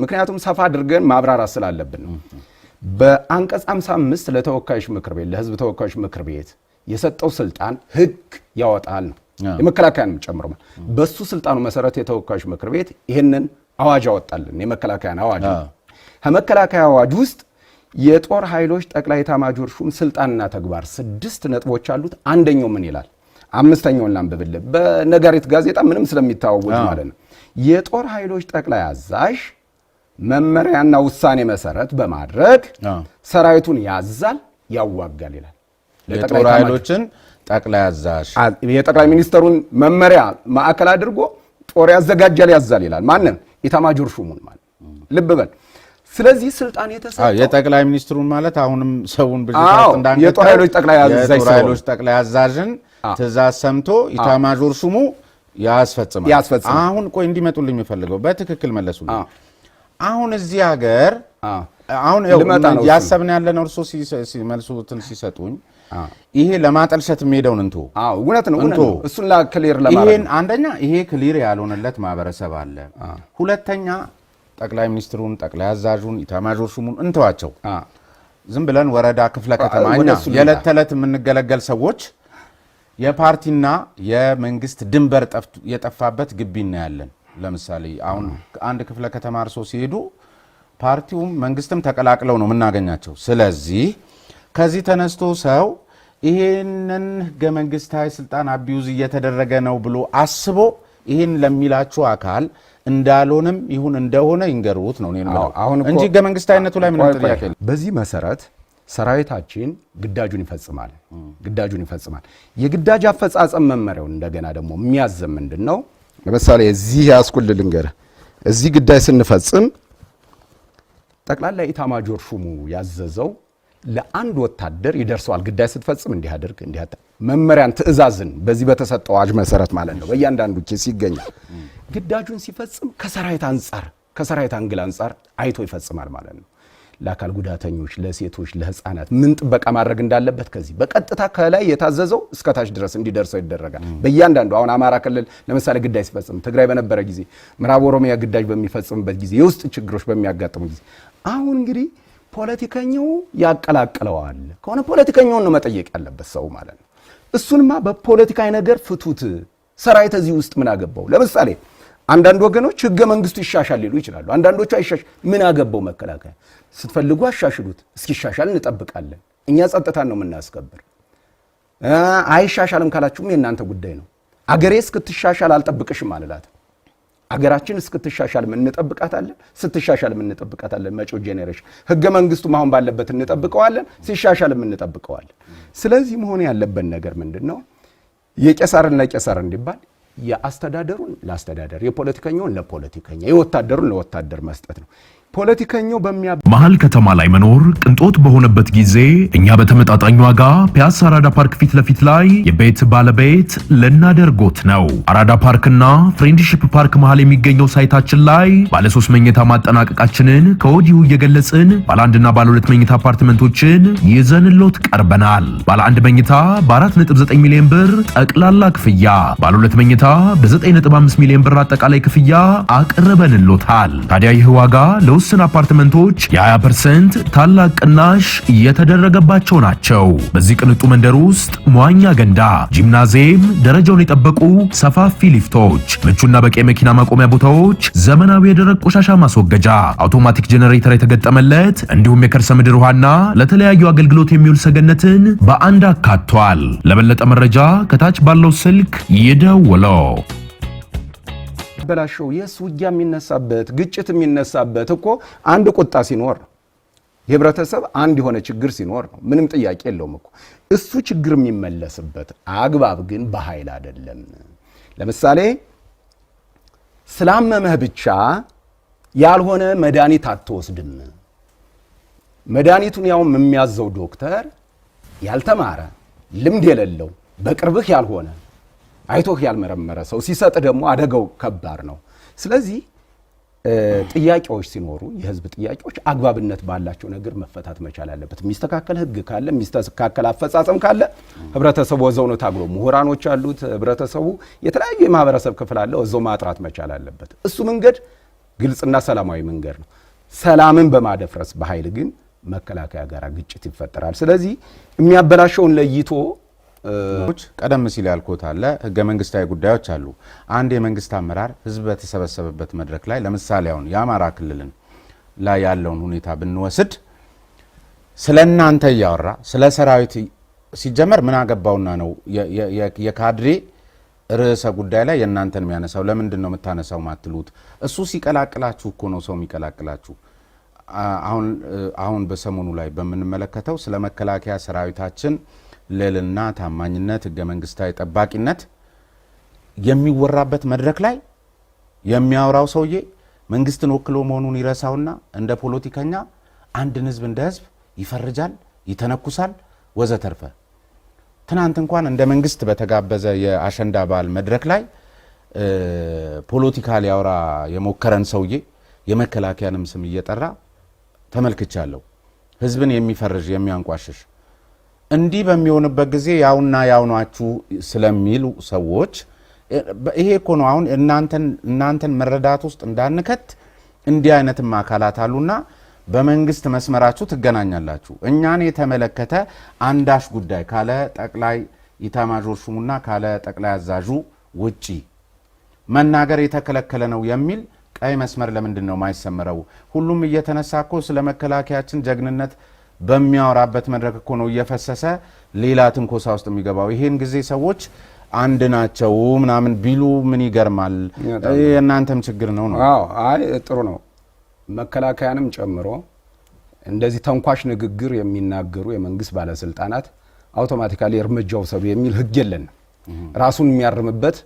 ምክንያቱም ሰፋ አድርገን ማብራራት ስላለብን ነው። በአንቀጽ 55 ለተወካዮች ምክር ቤት ለህዝብ ተወካዮች ምክር ቤት የሰጠው ስልጣን ህግ ያወጣል ነው የመከላከያን ጨምሮ። በሱ ስልጣኑ መሰረት የተወካዮች ምክር ቤት ይሄንን አዋጅ ያወጣልን የመከላከያን አዋጅ። ከመከላከያ አዋጅ ውስጥ የጦር ኃይሎች ጠቅላይ ኤታማዦር ሹም ስልጣንና ተግባር 6 ነጥቦች አሉት። አንደኛው ምን ይላል? 5ኛውን ላንብብልህ በነጋሪት ጋዜጣ ምንም ስለሚታወቅ ማለት ነው። የጦር ኃይሎች ጠቅላይ አዛዥ መመሪያና ውሳኔ መሰረት በማድረግ ሰራዊቱን ያዛል፣ ያዋጋል ይላል። የጦር ኃይሎችን ጠቅላይ አዛዥ የጠቅላይ ሚኒስትሩን መመሪያ ማዕከል አድርጎ ጦር ያዘጋጃል፣ ያዛል ይላል። ማንም ኤታማዦር ሹሙን ማለት ልብ በል። ስለዚህ ስልጣን የተሰጠው የጠቅላይ ሚኒስትሩን ማለት አሁንም ሰውን ብቻት እንዳንገ የጦር ኃይሎች ጠቅላይ አዛዥ የጦር ኃይሎች ጠቅላይ አዛዥን ትእዛዝ ሰምቶ ኤታማዦር ሹሙ ያስፈጽማል። አሁን ቆይ እንዲመጡልኝ የሚፈልገው በትክክል መለሱልኝ። አሁን እዚህ ሀገር አሁን ያሰብን ያለነው እርሶ ሲመልሱትን ሲሰጡኝ ይሄ ለማጠልሸት የሚሄደውን እንቶ እውነት ነው እሱን ክሊር ለማድረግ ይሄን አንደኛ ይሄ ክሊር ያልሆነለት ማህበረሰብ አለ። ሁለተኛ ጠቅላይ ሚኒስትሩን ጠቅላይ አዛዡን ኤታማዦር ሹሙን እንተዋቸው። ዝም ብለን ወረዳ ክፍለ ከተማ እኛ የዕለት ተዕለት የምንገለገል ሰዎች የፓርቲና የመንግስት ድንበር የጠፋበት ግቢ እናያለን። ለምሳሌ አሁን አንድ ክፍለ ከተማ እርሶ ሲሄዱ ፓርቲውም መንግስትም ተቀላቅለው ነው የምናገኛቸው። ስለዚህ ከዚህ ተነስቶ ሰው ይሄንን ህገ መንግስታዊ ስልጣን አቢዩዝ እየተደረገ ነው ብሎ አስቦ ይሄን ለሚላችሁ አካል እንዳልሆነም ይሁን እንደሆነ ይንገሩት ነው እንጂ ህገ መንግስታዊነቱ ላይ ምንም ጥያቄ የለም። በዚህ መሰረት ሰራዊታችን ግዳጁን ይፈጽማል። የግዳጅ አፈጻጸም መመሪያው እንደገና ደግሞ የሚያዘም ምንድነው? ለምሳሌ እዚህ ያስኩል ልንገርህ። እዚህ ግዳጅ ስንፈጽም ጠቅላላ ኤታማዦር ሹሙ ያዘዘው ለአንድ ወታደር ይደርሰዋል። ግዳጅ ስትፈጽም እንዲያደርግ መመሪያን ትእዛዝን በዚህ በተሰጠው አዋጅ መሰረት ማለት ነው በእያንዳንዱ ኬስ ይገኛል። ግዳጁን ሲፈጽም ከሰራዊት አንግል አንጻር አይቶ ይፈጽማል ማለት ነው። ለአካል ጉዳተኞች፣ ለሴቶች፣ ለህፃናት ምን ጥበቃ ማድረግ እንዳለበት ከዚህ በቀጥታ ከላይ የታዘዘው እስከታች ድረስ እንዲደርሰው ይደረጋል። በእያንዳንዱ አሁን አማራ ክልል ለምሳሌ ግዳጅ ሲፈጽም፣ ትግራይ በነበረ ጊዜ፣ ምዕራብ ኦሮሚያ ግዳጅ በሚፈጽምበት ጊዜ፣ የውስጥ ችግሮች በሚያጋጥሙ ጊዜ አሁን እንግዲህ ፖለቲከኛው ያቀላቅለዋል ከሆነ ፖለቲከኛውን ነው መጠየቅ ያለበት ሰው ማለት ነው። እሱንማ በፖለቲካዊ ነገር ፍቱት። ሰራዊት እዚህ ውስጥ ምን አገባው? ለምሳሌ አንዳንድ ወገኖች ህገ መንግስቱ ይሻሻል ሊሉ ይችላሉ። አንዳንዶቹ አይሻሻል ምን አገባው መከላከያ? ስትፈልጉ አሻሽሉት፣ እስኪሻሻል እንጠብቃለን። እኛ ጸጥታን ነው የምናስከብር። አይሻሻልም ካላችሁም የእናንተ ጉዳይ ነው። አገሬ እስክትሻሻል አልጠብቅሽም አልላት። አገራችን እስክትሻሻል ምን እንጠብቃታለን? ስትሻሻል ምን እንጠብቃታለን? መጪው ጄኔሬሽን ህገ መንግስቱ ማሁን ባለበት እንጠብቀዋለን፣ ሲሻሻል ምን እንጠብቀዋለን። ስለዚህ መሆን ያለበት ነገር ምንድነው? የቄሳርን ለቄሳር እንዲባል የአስተዳደሩን ለአስተዳደር፣ የፖለቲከኛውን ለፖለቲከኛ፣ የወታደሩን ለወታደር መስጠት ነው። ፖለቲከኛው መሀል ከተማ ላይ መኖር ቅንጦት በሆነበት ጊዜ እኛ በተመጣጣኝ ዋጋ ፒያሳ አራዳ ፓርክ ፊት ለፊት ላይ የቤት ባለቤት ልናደርጎት ነው። አራዳ ፓርክና ፍሬንድሺፕ ፓርክ መሃል የሚገኘው ሳይታችን ላይ ባለ 3 መኝታ ማጠናቀቃችንን ከወዲሁ እየገለጽን ባለ 1 እና ባለ 2 መኝታ አፓርትመንቶችን ይዘንሎት ቀርበናል። ባለ 1 መኝታ በ4.9 ሚሊዮን ብር ጠቅላላ ክፍያ፣ ባለ 2 መኝታ በ9.5 ሚሊዮን ብር አጠቃላይ ክፍያ አቅርበንሎታል። ታዲያ ይህ ዋጋ ውስን አፓርትመንቶች የ20% ታላቅ ቅናሽ የተደረገባቸው ናቸው። በዚህ ቅንጡ መንደር ውስጥ መዋኛ ገንዳ፣ ጂምናዚየም፣ ደረጃውን የጠበቁ ሰፋፊ ሊፍቶች፣ ምቹና በቂ መኪና ማቆሚያ ቦታዎች፣ ዘመናዊ የደረቅ ቆሻሻ ማስወገጃ፣ አውቶማቲክ ጄኔሬተር የተገጠመለት እንዲሁም የከርሰ ምድር ውሃና ለተለያዩ አገልግሎት የሚውል ሰገነትን በአንድ አካቷል። ለበለጠ መረጃ ከታች ባለው ስልክ ይደውለው። በላሽው ውጊያ የሚነሳበት ግጭት የሚነሳበት እኮ አንድ ቁጣ ሲኖር የህብረተሰብ አንድ የሆነ ችግር ሲኖር ነው። ምንም ጥያቄ የለውም እኮ እሱ ችግር የሚመለስበት አግባብ ግን በኃይል አይደለም። ለምሳሌ ስላመመህ ብቻ ያልሆነ መድኃኒት አትወስድም። መድኃኒቱን ያውም የሚያዘው ዶክተር ያልተማረ ልምድ የሌለው በቅርብህ ያልሆነ አይቶህ ያልመረመረ ሰው ሲሰጥ ደግሞ አደጋው ከባድ ነው። ስለዚህ ጥያቄዎች ሲኖሩ የህዝብ ጥያቄዎች አግባብነት ባላቸው ነገር መፈታት መቻል አለበት። የሚስተካከል ህግ ካለ የሚስተካከል አፈጻጸም ካለ ህብረተሰቡ ወዘው ነው ታግሎ ምሁራኖች አሉት ህብረተሰቡ የተለያዩ የማህበረሰብ ክፍል አለ ወዘው ማጥራት መቻል አለበት። እሱ መንገድ ግልጽና ሰላማዊ መንገድ ነው። ሰላምን በማደፍረስ በኃይል ግን መከላከያ ጋር ግጭት ይፈጠራል። ስለዚህ የሚያበላሸውን ለይቶ ቀደም ሲል ያልኩት አለ ህገ መንግስታዊ ጉዳዮች አሉ። አንድ የመንግስት አመራር ህዝብ በተሰበሰበበት መድረክ ላይ ለምሳሌ አሁን የአማራ ክልልን ላይ ያለውን ሁኔታ ብንወስድ ስለናንተ ያወራ ስለ ሰራዊት ሲጀመር ምን አገባውና ነው የካድሬ ርዕሰ ጉዳይ ላይ የናንተን የሚያነሳው? ለምንድን ነው የምታነሳው ማትሉት? እሱ ሲቀላቅላችሁ እኮ ነው ሰው የሚቀላቅላችሁ። አሁን በሰሞኑ ላይ በምንመለከተው ስለ መከላከያ ሰራዊታችን ልዕልና፣ ታማኝነት፣ ህገ መንግስታዊ ጠባቂነት የሚወራበት መድረክ ላይ የሚያወራው ሰውዬ መንግስትን ወክሎ መሆኑን ይረሳውና እንደ ፖለቲከኛ አንድን ህዝብ እንደ ህዝብ ይፈርጃል፣ ይተነኩሳል ወዘተርፈ። ትናንት እንኳን እንደ መንግስት በተጋበዘ የአሸንዳ በዓል መድረክ ላይ ፖለቲካ ሊያወራ የሞከረን ሰውዬ የመከላከያንም ስም እየጠራ ተመልክቻለሁ። ህዝብን የሚፈርጅ የሚያንቋሽሽ እንዲህ በሚሆንበት ጊዜ ያውና ያውናችሁ ስለሚሉ ሰዎች ይሄ እኮ ነው አሁን እናንተን መረዳት ውስጥ እንዳንከት እንዲህ አይነትም አካላት አሉና በመንግስት መስመራችሁ ትገናኛላችሁ። እኛን የተመለከተ አንዳሽ ጉዳይ ካለ ጠቅላይ ኢታማዦር ሹሙና ካለ ጠቅላይ አዛዡ ውጪ መናገር የተከለከለ ነው የሚል ቀይ መስመር ለምንድን ነው ማይሰመረው? ሁሉም እየተነሳ እኮ ስለ መከላከያችን ጀግንነት በሚያወራበት መድረክ እኮ ነው እየፈሰሰ ሌላ ትንኮሳ ውስጥ የሚገባው። ይሄን ጊዜ ሰዎች አንድ ናቸው ምናምን ቢሉ ምን ይገርማል? የእናንተም ችግር ነው ነው። አዎ አይ ጥሩ ነው። መከላከያንም ጨምሮ እንደዚህ ተንኳሽ ንግግር የሚናገሩ የመንግስት ባለስልጣናት አውቶማቲካሊ እርምጃ ወሰዱ የሚል ህግ የለንም። ራሱን የሚያርምበት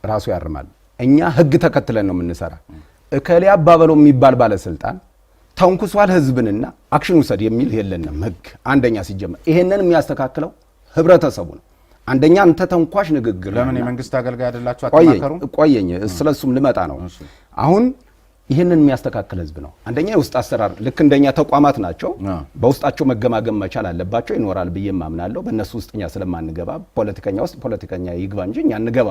ራሱ ያርማል። እኛ ህግ ተከትለን ነው የምንሰራ። እከሌ አባበለው የሚባል ባለስልጣን ተንኩሷል ህዝብንና አክሽን ውሰድ የሚል የለንም ህግ። አንደኛ ሲጀመር ይሄንን የሚያስተካክለው ህብረተሰቡ ነው። አንደኛ አንተ ተንኳሽ ንግግር ለምን የመንግስት አገልጋይ አይደላችሁ አትማከሩ? ቆየኝ ስለሱም ልመጣ ነው። አሁን ይሄንን የሚያስተካክል ህዝብ ነው። አንደኛ የውስጥ አሰራር ልክ እንደኛ ተቋማት ናቸው። በውስጣቸው መገማገም መቻል አለባቸው። ይኖራል ብዬ ማምናለሁ። በእነሱ ውስጥኛ ስለማንገባ ፖለቲከኛ ውስጥ ፖለቲከኛ ይግባ እንጂ እኛ አንገባ።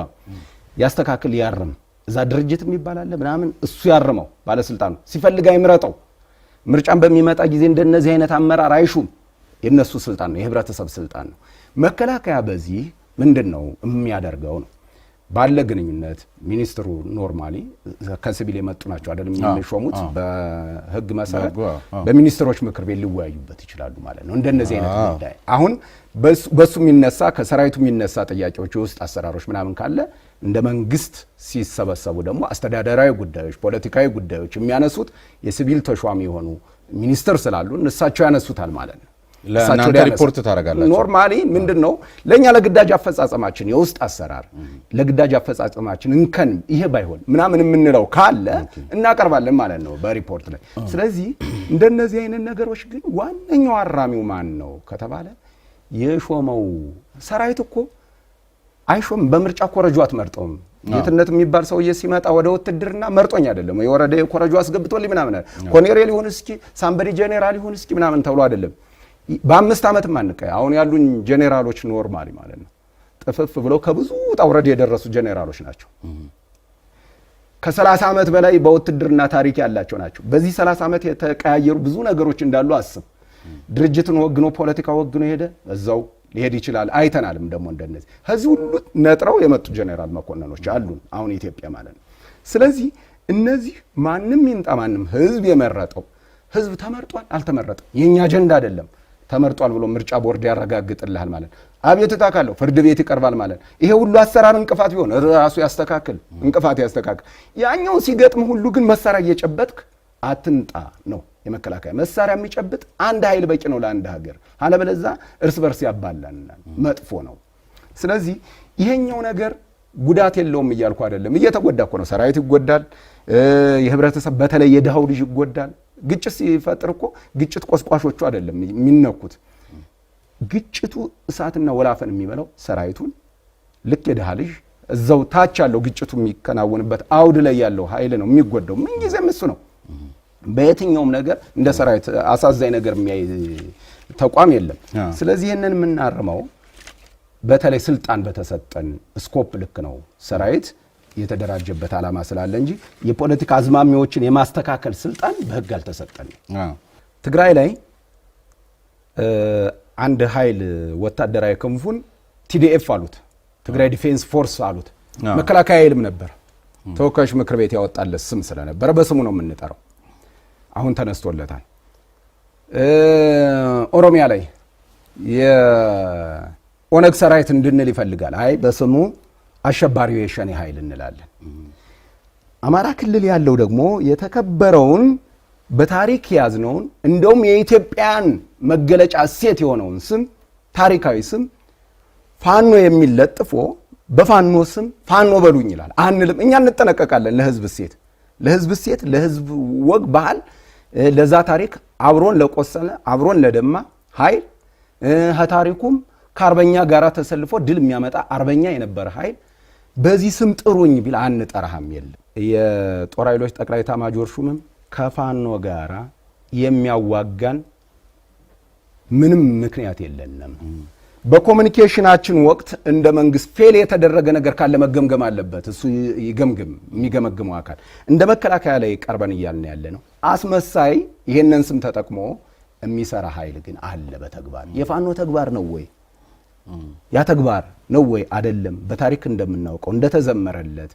ያስተካክል ያርም። እዛ ድርጅት የሚባል አለ ምናምን እሱ ያርመው። ባለስልጣኑ ሲፈልግ አይምረጠው። ምርጫን በሚመጣ ጊዜ እንደነዚህ አይነት አመራር አይሹም። የነሱ ስልጣን ነው፣ የህብረተሰብ ስልጣን ነው። መከላከያ በዚህ ምንድነው የሚያደርገው ነው ባለ ግንኙነት ሚኒስትሩ ኖርማሊ ከሲቪል የመጡ ናቸው አይደለም የሚሾሙት። በህግ መሰረት በሚኒስትሮች ምክር ቤት ሊወያዩበት ይችላሉ ማለት ነው። እንደነዚህ አይነት ጉዳይ አሁን በሱ የሚነሳ ከሰራዊቱ የሚነሳ ጥያቄዎች ውስጥ አሰራሮች ምናምን ካለ እንደ መንግስት ሲሰበሰቡ ደግሞ አስተዳደራዊ ጉዳዮች፣ ፖለቲካዊ ጉዳዮች የሚያነሱት የሲቪል ተሿሚ የሆኑ ሚኒስትር ስላሉ እነሳቸው ያነሱታል ማለት ነው። ለእናንተ ሪፖርት ታደርጋላችሁ። ኖርማሊ ምንድነው ለኛ ለግዳጅ አፈጻጸማችን የውስጥ አሰራር ለግዳጅ አፈጻጸማችን እንከን ይሄ ባይሆን ምናምን የምንለው ካለ እናቀርባለን ማለት ነው በሪፖርት ላይ። ስለዚህ እንደነዚህ አይነት ነገሮች ግን ዋነኛው አራሚው ማን ነው ከተባለ የሾመው ሰራዊት እኮ አይሾም። በምርጫ ኮረጆ አትመርጠውም። የትነት የሚባል ሰውዬ ሲመጣ ወደ ውትድርና መርጦኝ አይደለም የወረደ ኮረጆ አስገብቶልኝ ምናምን ኮሎኔል ይሁን እስኪ ሳምበዲ ጄኔራል ይሁን እስኪ ምናምን ተብሎ አይደለም። በ5 ዓመት ማንቀያ አሁን ያሉን ጄኔራሎች ኖርማሊ ማለት ነው ጥፍፍ ብለው ከብዙ ጣውረድ የደረሱ ጄኔራሎች ናቸው። ከ30 ዓመት በላይ በውትድርና ታሪክ ያላቸው ናቸው። በዚህ 30 ዓመት የተቀያየሩ ብዙ ነገሮች እንዳሉ አስብ። ድርጅትን ወግኖ ፖለቲካ ወግኖ ሄደ እዛው ሊሄድ ይችላል። አይተናልም ደግሞ እንደነዚህ ከዚህ ሁሉ ነጥረው የመጡ ጄኔራል መኮንኖች አሉን አሁን ኢትዮጵያ ማለት ነው። ስለዚህ እነዚህ ማንም ይንጣ ማንም ህዝብ የመረጠው ህዝብ ተመርጧል አልተመረጠም የኛ አጀንዳ አይደለም። ተመርጧል ብሎ ምርጫ ቦርድ ያረጋግጥልሃል ማለት አቤቱታ ካለው ፍርድ ቤት ይቀርባል ማለት ይሄ ሁሉ አሰራር እንቅፋት ቢሆን ራሱ ያስተካክል እንቅፋት ያስተካክል። ያኛው ሲገጥም ሁሉ ግን መሳሪያ እየጨበጥክ አትንጣ ነው የመከላከያ መሳሪያ የሚጨብጥ አንድ ኃይል በቂ ነው ለአንድ ሀገር። አለበለዚያ እርስ በርስ ያባላናል፣ መጥፎ ነው። ስለዚህ ይሄኛው ነገር ጉዳት የለውም እያልኩ አይደለም። እየተጎዳ እኮ ነው። ሰራዊት ይጎዳል፣ የህብረተሰብ በተለይ የድሃው ልጅ ይጎዳል። ግጭት ሲፈጥር እኮ ግጭት ቆስቋሾቹ አይደለም የሚነኩት። ግጭቱ እሳትና ወላፈን የሚበላው ሰራዊቱን ልክ የድሃ ልጅ እዛው ታች ያለው ግጭቱ የሚከናወንበት አውድ ላይ ያለው ኃይል ነው የሚጎዳው። ምን ጊዜም እሱ ነው። በየትኛውም ነገር እንደ ሰራዊት አሳዛኝ ነገር የሚያይ ተቋም የለም። ስለዚህ ይሄንን የምናርመው በተለይ ስልጣን በተሰጠን ስኮፕ ልክ ነው። ሰራዊት የተደራጀበት ዓላማ ስላለ እንጂ የፖለቲካ አዝማሚዎችን የማስተካከል ስልጣን በህግ አልተሰጠንም። ትግራይ ላይ አንድ ኃይል ወታደራዊ ክንፉን ቲዲኤፍ አሉት፣ ትግራይ ዲፌንስ ፎርስ አሉት። መከላከያ ኃይልም ነበር። ተወካዮች ምክር ቤት ያወጣለት ስም ስለነበረ በስሙ ነው የምንጠራው። አሁን ተነስቶለታል። ኦሮሚያ ላይ የኦነግ ሰራዊት እንድንል ይፈልጋል። አይ በስሙ አሸባሪው የሸኔ ኃይል እንላለን። አማራ ክልል ያለው ደግሞ የተከበረውን በታሪክ ያዝነውን እንደውም የኢትዮጵያን መገለጫ እሴት የሆነውን ስም ታሪካዊ ስም ፋኖ የሚል ለጥፎ በፋኖ ስም ፋኖ በሉኝ ይላል። አንልም። እኛ እንጠነቀቃለን ለህዝብ እሴት ለህዝብ ወግ ባህል ለዛ ታሪክ አብሮን ለቆሰለ አብሮን ለደማ ኃይል ታሪኩም ከአርበኛ ጋራ ተሰልፎ ድል የሚያመጣ አርበኛ የነበረ ኃይል በዚህ ስም ጥሩኝ ቢል አንጠራህም። የለም የጦር ኃይሎች ጠቅላይ ኤታማዦር ሹምም ከፋኖ ጋራ የሚያዋጋን ምንም ምክንያት የለንም። በኮሙኒኬሽናችን ወቅት እንደ መንግስት ፌል የተደረገ ነገር ካለ መገምገም አለበት። እሱ ይገምግም፣ የሚገመግመው አካል። እንደ መከላከያ ላይ ቀርበን እያልን ያለ ነው። አስመሳይ ይሄንን ስም ተጠቅሞ የሚሰራ ኃይል ግን አለ በተግባር። የፋኖ ተግባር ነው ወይ? ያ ተግባር ነው ወይ? አይደለም። በታሪክ እንደምናውቀው እንደተዘመረለት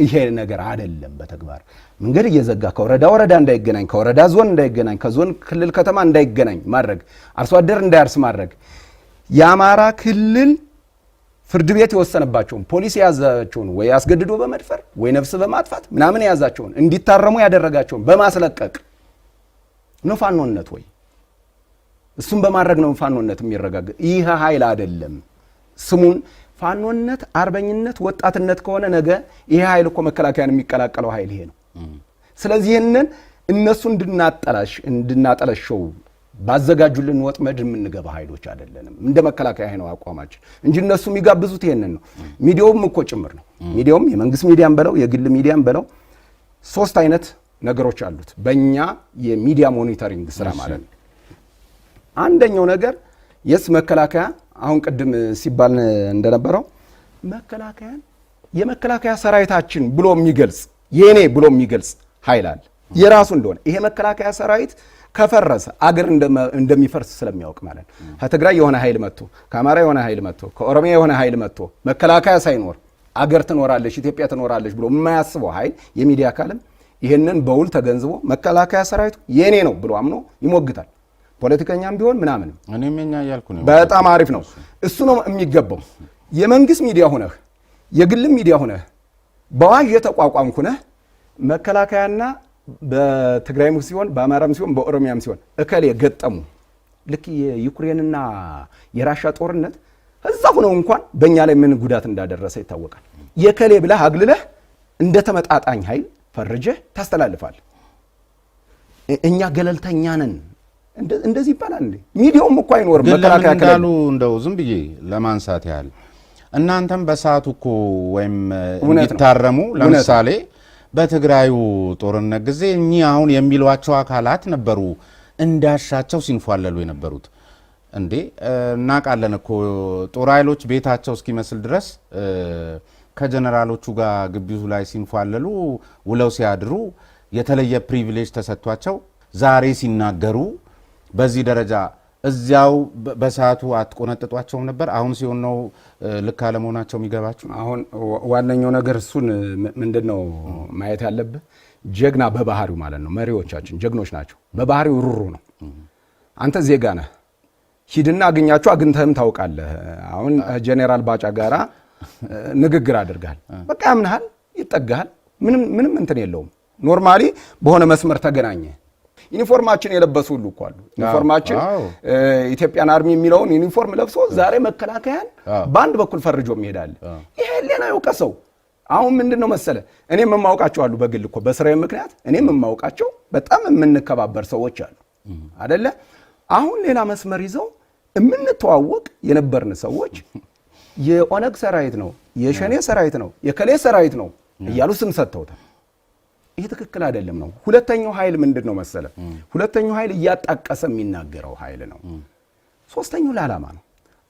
ይሄ ነገር አይደለም። በተግባር መንገድ እየዘጋ ከወረዳ ወረዳ እንዳይገናኝ፣ ከወረዳ ዞን እንዳይገናኝ፣ ከዞን ክልል ከተማ እንዳይገናኝ ማድረግ፣ አርሶ አደር እንዳያርስ ማድረግ፣ የአማራ ክልል ፍርድ ቤት የወሰነባቸውን ፖሊስ የያዛቸውን ወይ አስገድዶ በመድፈር ወይ ነፍስ በማጥፋት ምናምን የያዛቸውን እንዲታረሙ ያደረጋቸውን በማስለቀቅ ነው ፋኖነት ወይ? እሱም በማድረግ ነው ፋኖነት የሚረጋገጥ። ይህ ኃይል አይደለም። ስሙን ፋኖነት፣ አርበኝነት፣ ወጣትነት ከሆነ ነገ ይሄ ኃይል እኮ መከላከያን የሚቀላቀለው ኃይል ይሄ ነው። ስለዚህ ይህንን እነሱ እንድናጠለሸው ባዘጋጁልን ወጥመድ የምንገባ ኃይሎች አይደለንም። እንደ መከላከያ ነው አቋማችን እንጂ እነሱ የሚጋብዙት ይሄንን ነው። ሚዲያውም እኮ ጭምር ነው። ሚዲያውም የመንግስት ሚዲያም በለው የግል ሚዲያም በለው 3 አይነት ነገሮች አሉት በእኛ የሚዲያ ሞኒተሪንግ ስራ ማለት ነው። አንደኛው ነገር የስ መከላከያ አሁን ቅድም ሲባል እንደነበረው መከላከያን የመከላከያ ሰራዊታችን ብሎ የሚገልጽ የኔ ብሎ የሚገልጽ ኃይል አለ የራሱ እንደሆነ። ይሄ መከላከያ ሰራዊት ከፈረሰ አገር እንደሚፈርስ ስለሚያውቅ ማለት ነው። ከትግራይ የሆነ ኃይል መጥቶ ከአማራ የሆነ ኃይል መጥቶ ከኦሮሚያ የሆነ ኃይል መጥቶ መከላከያ ሳይኖር አገር ትኖራለች ኢትዮጵያ ትኖራለች ብሎ የማያስበው ኃይል የሚዲያ አካልም ይሄንን በውል ተገንዝቦ መከላከያ ሰራዊቱ የኔ ነው ብሎ አምኖ ይሞግታል። ፖለቲከኛም ቢሆን ምናምንም እኔም እኛ ያልኩ ነው። በጣም አሪፍ ነው። እሱ ነው የሚገባው። የመንግስት ሚዲያ ሆነህ የግል ሚዲያ ሆነህ በዋዥ የተቋቋምኩ ነህ መከላከያና በትግራይም ሲሆን በአማራም ሲሆን በኦሮሚያም ሲሆን እከሌ ገጠሙ ልክ የዩክሬንና የራሻ ጦርነት እዛ ሆነው እንኳን በእኛ ላይ ምን ጉዳት እንዳደረሰ ይታወቃል። የከሌ ብለህ አግልለህ እንደ ተመጣጣኝ ኃይል ፈርጀህ ታስተላልፋል። እኛ ገለልተኛ ነን እንደዚህ ይባላል እንዴ? ሚዲያውም እኮ አይኖርም። መከላከያ ካሉ እንደው ዝም ብዬ ለማንሳት ያህል እናንተም በሰዓቱ እኮ ወይም እንዲታረሙ ለምሳሌ በትግራዩ ጦርነት ጊዜ እኚህ አሁን የሚሏቸው አካላት ነበሩ እንዳሻቸው ሲንፏለሉ የነበሩት። እንዴ እናውቃለን እኮ ጦር ኃይሎች ቤታቸው እስኪመስል ድረስ ከጀነራሎቹ ጋር ግቢው ላይ ሲንፏለሉ ውለው ሲያድሩ የተለየ ፕሪቪሌጅ ተሰጥቷቸው ዛሬ ሲናገሩ በዚህ ደረጃ እዚያው በሰዓቱ አትቆነጥጧቸውም ነበር? አሁን ሲሆን ነው ልክ አለመሆናቸው የሚገባችሁ? አሁን ዋነኛው ነገር እሱን ምንድነው ማየት ያለብህ? ጀግና በባህሪው ማለት ነው። መሪዎቻችን ጀግኖች ናቸው። በባህሪው ሩሩ ነው። አንተ ዜጋ ነህ፣ ሂድና አግኛቸው፣ አግኝተህም ታውቃለህ። አሁን ጄኔራል ባጫ ጋራ ንግግር አድርጋል፣ በቃ ያምንሃል፣ ይጠጋሃል፣ ምንም እንትን የለውም። ኖርማሊ በሆነ መስመር ተገናኘ። ዩኒፎርማችን የለበሱ ሁሉ እኮ አሉ። ዩኒፎርማችን ኢትዮጵያን አርሚ የሚለውን ዩኒፎርም ለብሶ ዛሬ መከላከያን በአንድ በኩል ፈርጆ ይሄዳል። ይሄ ሌላ ያውቀሰው። አሁን ምንድነው መሰለ እኔም የማውቃቸው አሉ በግል እኮ በስራዬ ምክንያት እኔም የማውቃቸው በጣም የምንከባበር ሰዎች አሉ አይደለ? አሁን ሌላ መስመር ይዘው የምንተዋወቅ የነበርን ሰዎች የኦነግ ሰራዊት ነው የሸኔ ሰራዊት ነው የከሌ ሰራዊት ነው እያሉ ስም ሰጥተውታል። ይሄ ትክክል አይደለም ነው። ሁለተኛው ኃይል ምንድን ነው መሰለ? ሁለተኛው ኃይል እያጣቀሰ የሚናገረው ኃይል ነው። ሶስተኛው ለዓላማ ነው።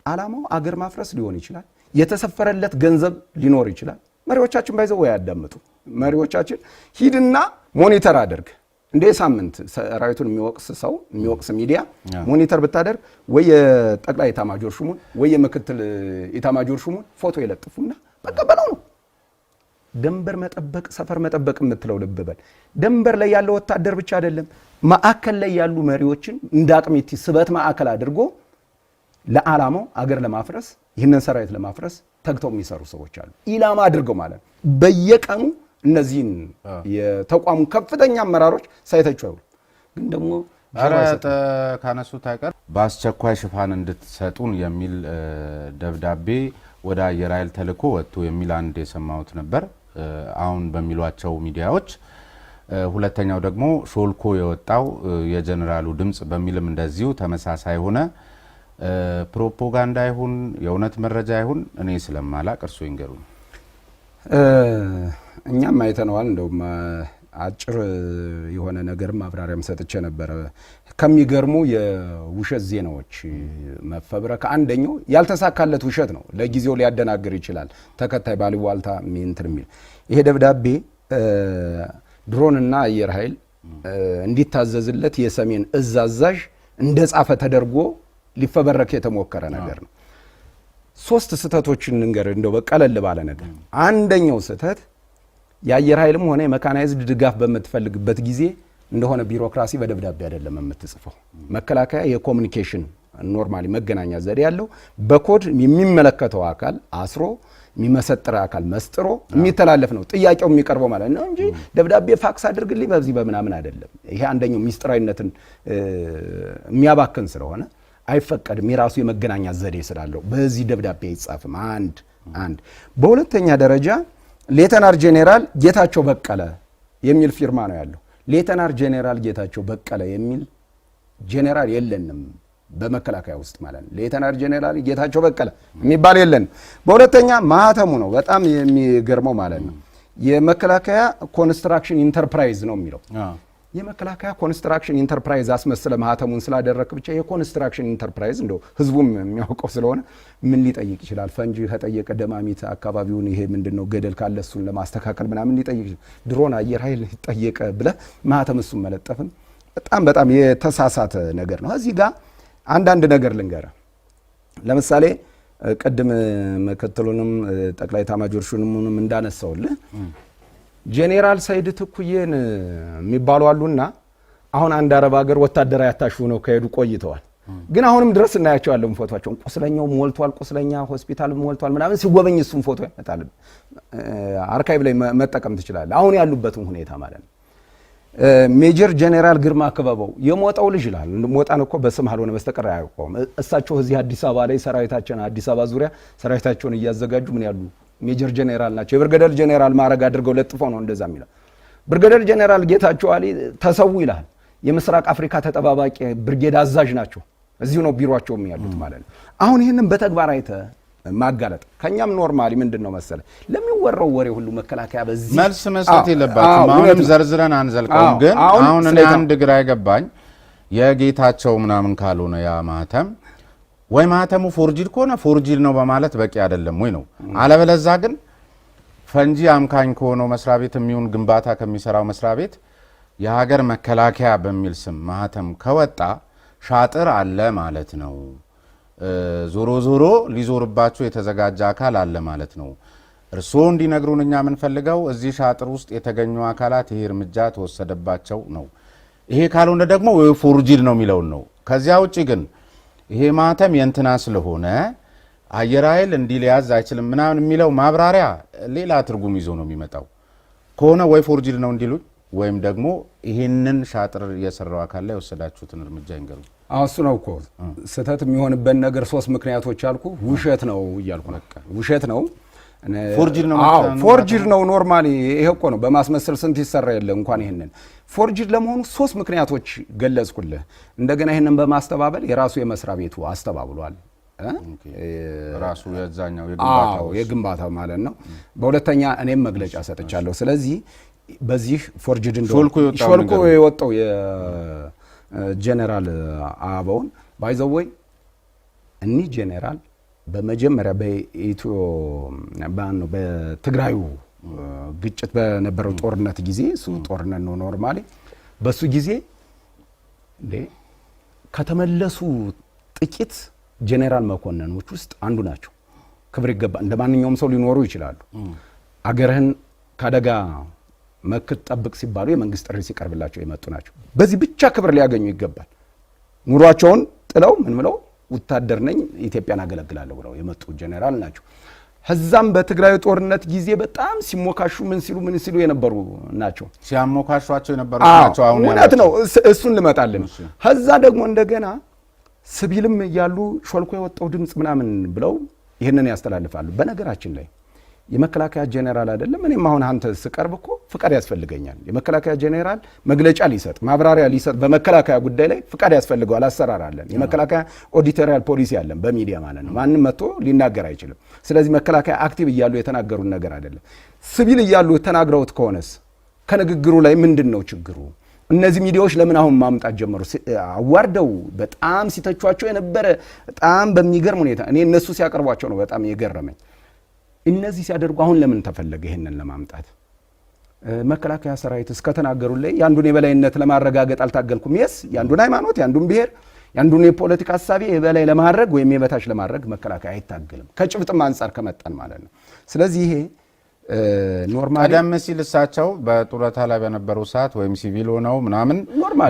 ዓላማው አገር ማፍረስ ሊሆን ይችላል። የተሰፈረለት ገንዘብ ሊኖር ይችላል። መሪዎቻችን ባይዘው ወይ ያዳምጡ። መሪዎቻችን ሂድና ሞኒተር አድርግ እንደ ሳምንት ሰራዊቱን የሚወቅስ ሚዲያ ሞኒተር ብታደርግ ወይ የጠቅላይ ኤታማዦር ሹሙን ወይ የምክትል ኤታማዦር ሹሙን ፎቶ ይለጥፉና በቃ በለው ነው። ደንበር መጠበቅ ሰፈር መጠበቅ የምትለው ልብ በል። ደንበር ላይ ያለው ወታደር ብቻ አይደለም፣ ማዕከል ላይ ያሉ መሪዎችን እንደ አቅሚቲ ስበት ማዕከል አድርጎ ለዓላማው አገር ለማፍረስ ይህንን ሰራዊት ለማፍረስ ተግተው የሚሰሩ ሰዎች አሉ። ኢላማ አድርገው ማለት በየቀኑ እነዚህን የተቋሙ ከፍተኛ አመራሮች ሳይተቹ አይውሉ። ግን ደግሞ ካነሱት አይቀር በአስቸኳይ ሽፋን እንድትሰጡን የሚል ደብዳቤ ወደ አየር ኃይል ተልኮ ወጥቶ የሚል አንድ የሰማሁት ነበር አሁን በሚሏቸው ሚዲያዎች። ሁለተኛው ደግሞ ሾልኮ የወጣው የጀነራሉ ድምጽ በሚልም እንደዚሁ ተመሳሳይ ሆነ። ፕሮፓጋንዳ ይሁን የእውነት መረጃ ይሁን እኔ ስለማላቅ እርሱ ይንገሩኝ። እኛም አይተነዋል። እንደውም አጭር የሆነ ነገር ማብራሪያም ሰጥቼ ነበር። ከሚገርሙ የውሸት ዜናዎች መፈብረክ አንደኛው ያልተሳካለት ውሸት ነው። ለጊዜው ሊያደናግር ይችላል። ተከታይ ባልዋልታ እንትን የሚል ይሄ ደብዳቤ ድሮንና አየር ኃይል እንዲታዘዝለት የሰሜን እዝ አዛዥ እንደጻፈ ተደርጎ ሊፈበረክ የተሞከረ ነገር ነው። ሶስት ስህተቶችን እንገር እንደው በቀለል ባለ ነገር። አንደኛው ስህተት የአየር ኃይልም ሆነ የመካናይዝድ ድጋፍ በምትፈልግበት ጊዜ እንደሆነ ቢሮክራሲ በደብዳቤ አይደለም የምትጽፈው። መከላከያ የኮሙኒኬሽን ኖርማሊ መገናኛ ዘዴ ያለው በኮድ የሚመለከተው አካል አስሮ የሚመሰጥር አካል መስጥሮ የሚተላለፍ ነው ጥያቄው የሚቀርበው ማለት ነው እንጂ ደብዳቤ ፋክስ አድርግልኝ በዚህ በምናምን አይደለም። ይሄ አንደኛው ሚስጥራዊነትን የሚያባክን ስለሆነ አይፈቀድም። የራሱ የመገናኛ ዘዴ ስላለው በዚህ ደብዳቤ አይጻፍም። አንድ በሁለተኛ ደረጃ ሌተናር ጄኔራል ጌታቸው በቀለ የሚል ፊርማ ነው ያለው። ሌተናር ጄኔራል ጌታቸው በቀለ የሚል ጄኔራል የለንም በመከላከያ ውስጥ ማለት ነው። ሌተናር ጄኔራል ጌታቸው በቀለ የሚባል የለንም። በሁለተኛ ማህተሙ ነው በጣም የሚገርመው ማለት ነው። የመከላከያ ኮንስትራክሽን ኢንተርፕራይዝ ነው የሚለው። የመከላከያ ኮንስትራክሽን ኢንተርፕራይዝ አስመስለ ማህተሙን ስላደረክ ብቻ የኮንስትራክሽን ኢንተርፕራይዝ እንደው ህዝቡም የሚያውቀው ስለሆነ ምን ሊጠይቅ ይችላል? ፈንጂ ከጠየቀ ደማሚት አካባቢውን ይሄ ምንድነው ገደል ካለ እሱን ለማስተካከል ምናምን ሊጠይቅ ይችላል። ድሮን አየር ኃይል ጠየቀ ብለ ማህተም እሱን መለጠፍም በጣም የተሳሳተ ነገር ነው። እዚህ ጋር አንዳንድ ነገር ልንገራ። ለምሳሌ ቅድም መከተሉንም ጠቅላይ ኤታማዦር ሹሙንም እንዳነሳውልህ ጄኔራል ሰይድ ትኩዬን የሚባሉ አሉና አሁን አንድ አረብ ሀገር ወታደራዊ አታሹ ነው ከሄዱ ቆይተዋል። ግን አሁንም ድረስ እናያቸዋለን ፎቶአቸውን። ቁስለኛው ሞልቷል፣ ቁስለኛ ሆስፒታል ሞልቷል ምናምን ሲጎበኝ እሱን ፎቶ ያመጣል። አርካይቭ ላይ መጠቀም ትችላለህ አሁን ያሉበትን ሁኔታ ማለት ነው። ሜጀር ጄኔራል ግርማ ክበበው የሞጣው ልጅ ይላል። ሞጣን እኮ በስም አልሆነ በስተቀር አያውቀውም። እሳቸው እዚህ አዲስ አበባ ላይ ሰራዊታቸውን አዲስ አበባ ዙሪያ ሰራዊታቸውን እያዘጋጁ ምን ያሉ ሜጀር ጄኔራል ናቸው። የብርጋዴር ጄኔራል ማዕረግ አድርገው ለጥፈው ነው እንደዛ የሚለው። ብርጋዴር ጄኔራል ጌታቸው አሊ ተሰው ይላል። የምስራቅ አፍሪካ ተጠባባቂ ብርጌድ አዛዥ ናቸው። እዚሁ ነው ቢሮአቸው ያሉት ማለት ነው። አሁን ይሄንን በተግባር አይተ ማጋለጥ ከኛም ኖርማሊ ምንድነው መሰለ ለሚወራው ወሬ ሁሉ መከላከያ በዚህ መልስ መስጠት የለባትም። አሁንም ዘርዝረን አንዘልቀውም። ግን አሁን እኔ አንድ ግራ አይገባኝ የጌታቸው ምናምን ካልሆነ ያ ማህተም ወይ ማህተሙ ፎርጂድ ከሆነ ፎርጂድ ነው በማለት በቂ አይደለም ወይ ነው። አለበለዛ ግን ፈንጂ አምካኝ ከሆነው መስሪያ ቤት የሚሆን ግንባታ ከሚሰራው መስሪያ ቤት የሀገር መከላከያ በሚል ስም ማህተም ከወጣ ሻጥር አለ ማለት ነው። ዞሮ ዞሮ ሊዞርባቸው የተዘጋጀ አካል አለ ማለት ነው። እርስዎ እንዲነግሩን እኛ የምንፈልገው እዚህ ሻጥር ውስጥ የተገኙ አካላት ይሄ እርምጃ ተወሰደባቸው ነው። ይሄ ካልሆነ ደግሞ ወይ ፎርጂድ ነው የሚለውን ነው። ከዚያ ውጪ ግን ይሄ ማህተም የእንትና ስለሆነ አየር ኃይል እንዲህ ሊያዝ አይችልም ምናምን የሚለው ማብራሪያ ሌላ ትርጉም ይዞ ነው የሚመጣው። ከሆነ ወይ ፎርጂድ ነው እንዲሉ ወይም ደግሞ ይሄንን ሻጥር የሰራው አካል ላይ ወሰዳችሁትን እርምጃ ይንገሩ። እሱ ነው እኮ ስህተት የሚሆንበት ነገር ሶስት ምክንያቶች አልኩ። ውሸት ነው እያልኩ በቃ ውሸት ነው ፎርጂድ ነው ኖርማሊ ይሄ እኮ ነው። በማስመሰል ስንት ይሰራ የለ እንኳን ይሄንን ፎርጂድ ለመሆኑ ሶስት ምክንያቶች ገለጽኩልህ። እንደገና ይሄንን በማስተባበል የራሱ የመስሪያ ቤቱ አስተባብሏል። ራሱ የዛኛው የግንባታው ማለት ነው። በሁለተኛ እኔም መግለጫ ሰጥቻለሁ። ስለዚህ በዚህ ፎርጅድ ሾልኮ የወጣው የጄኔራል አበባውን ባይዘወይ እኒህ ጄኔራል በመጀመሪያ በትግራዩ ግጭት በነበረው ጦርነት ጊዜ እሱ ጦርነት ነው ኖርማሊ በሱ ጊዜ ከተመለሱ ጥቂት ጄኔራል መኮንኖች ውስጥ አንዱ ናቸው። ክብር ይገባ እንደ ማንኛውም ሰው ሊኖሩ ይችላሉ። አገርህን ካደጋ መክት ጠብቅ ሲባሉ የመንግስት ጥሪ ሲቀርብላቸው የመጡ ናቸው። በዚህ ብቻ ክብር ሊያገኙ ይገባል። ኑሯቸውን ጥለው ምን ብለው ወታደር ነኝ ኢትዮጵያን አገለግላለሁ ብለው የመጡ ጄኔራል ናቸው። ህዛም በትግራይ ጦርነት ጊዜ በጣም ሲሞካሹ ምን ሲሉ የነበሩ ናቸው። ሲያሞካሿቸው የነበሩ ናቸው። አሁን እውነት ነው። እሱን ልመጣልን። ህዛ ደግሞ እንደገና ሲቪልም ያሉ ሾልኮ የወጣው ድምጽ ምናምን ብለው ይሄንን ያስተላልፋሉ። በነገራችን ላይ የመከላከያ ጄኔራል አይደለም። እኔም አሁን አንተ ስቀርብ እኮ ፍቃድ ያስፈልገኛል። የመከላከያ ጄኔራል መግለጫ ሊሰጥ ማብራሪያ ሊሰጥ በመከላከያ ጉዳይ ላይ ፍቃድ ያስፈልገዋል። አሰራር አለን። የመከላከያ ኦዲቶሪያል ፖሊሲ አለን በሚዲያ ማለት ነው። ማንም መጥቶ ሊናገር አይችልም። ስለዚህ መከላከያ አክቲቭ እያሉ የተናገሩን ነገር አይደለም። ሲቪል እያሉ ተናግረውት ከሆነስ ከንግግሩ ላይ ምንድነው ችግሩ? እነዚህ ሚዲያዎች ለምን አሁን ማምጣት ጀመሩ? አዋርደው በጣም ሲተቿቸው የነበረ በጣም በሚገርም ሁኔታ እኔ እነሱ ሲያቀርቧቸው ነው በጣም የገረመኝ። እነዚህ ሲያደርጉ አሁን ለምን ተፈለገ ይሄንን ለማምጣት? መከላከያ ሰራዊት እስከተናገሩ ላይ ያንዱን የበላይነት ለማረጋገጥ አልታገልኩም። የስ ያንዱን ሃይማኖት፣ ያንዱን ብሔር፣ ያንዱን የፖለቲካ ሐሳቤ የበላይ ለማድረግ ወይም የበታች ለማድረግ መከላከያ አይታገልም። ከጭብጥም አንፃር ከመጣን ማለት ነው። ስለዚህ ይሄ ኖርማሊ ቀደም ሲል እሳቸው በጡረታ ላይ በነበሩ ሰዓት ወይም ሲቪል ሆነው ምናምን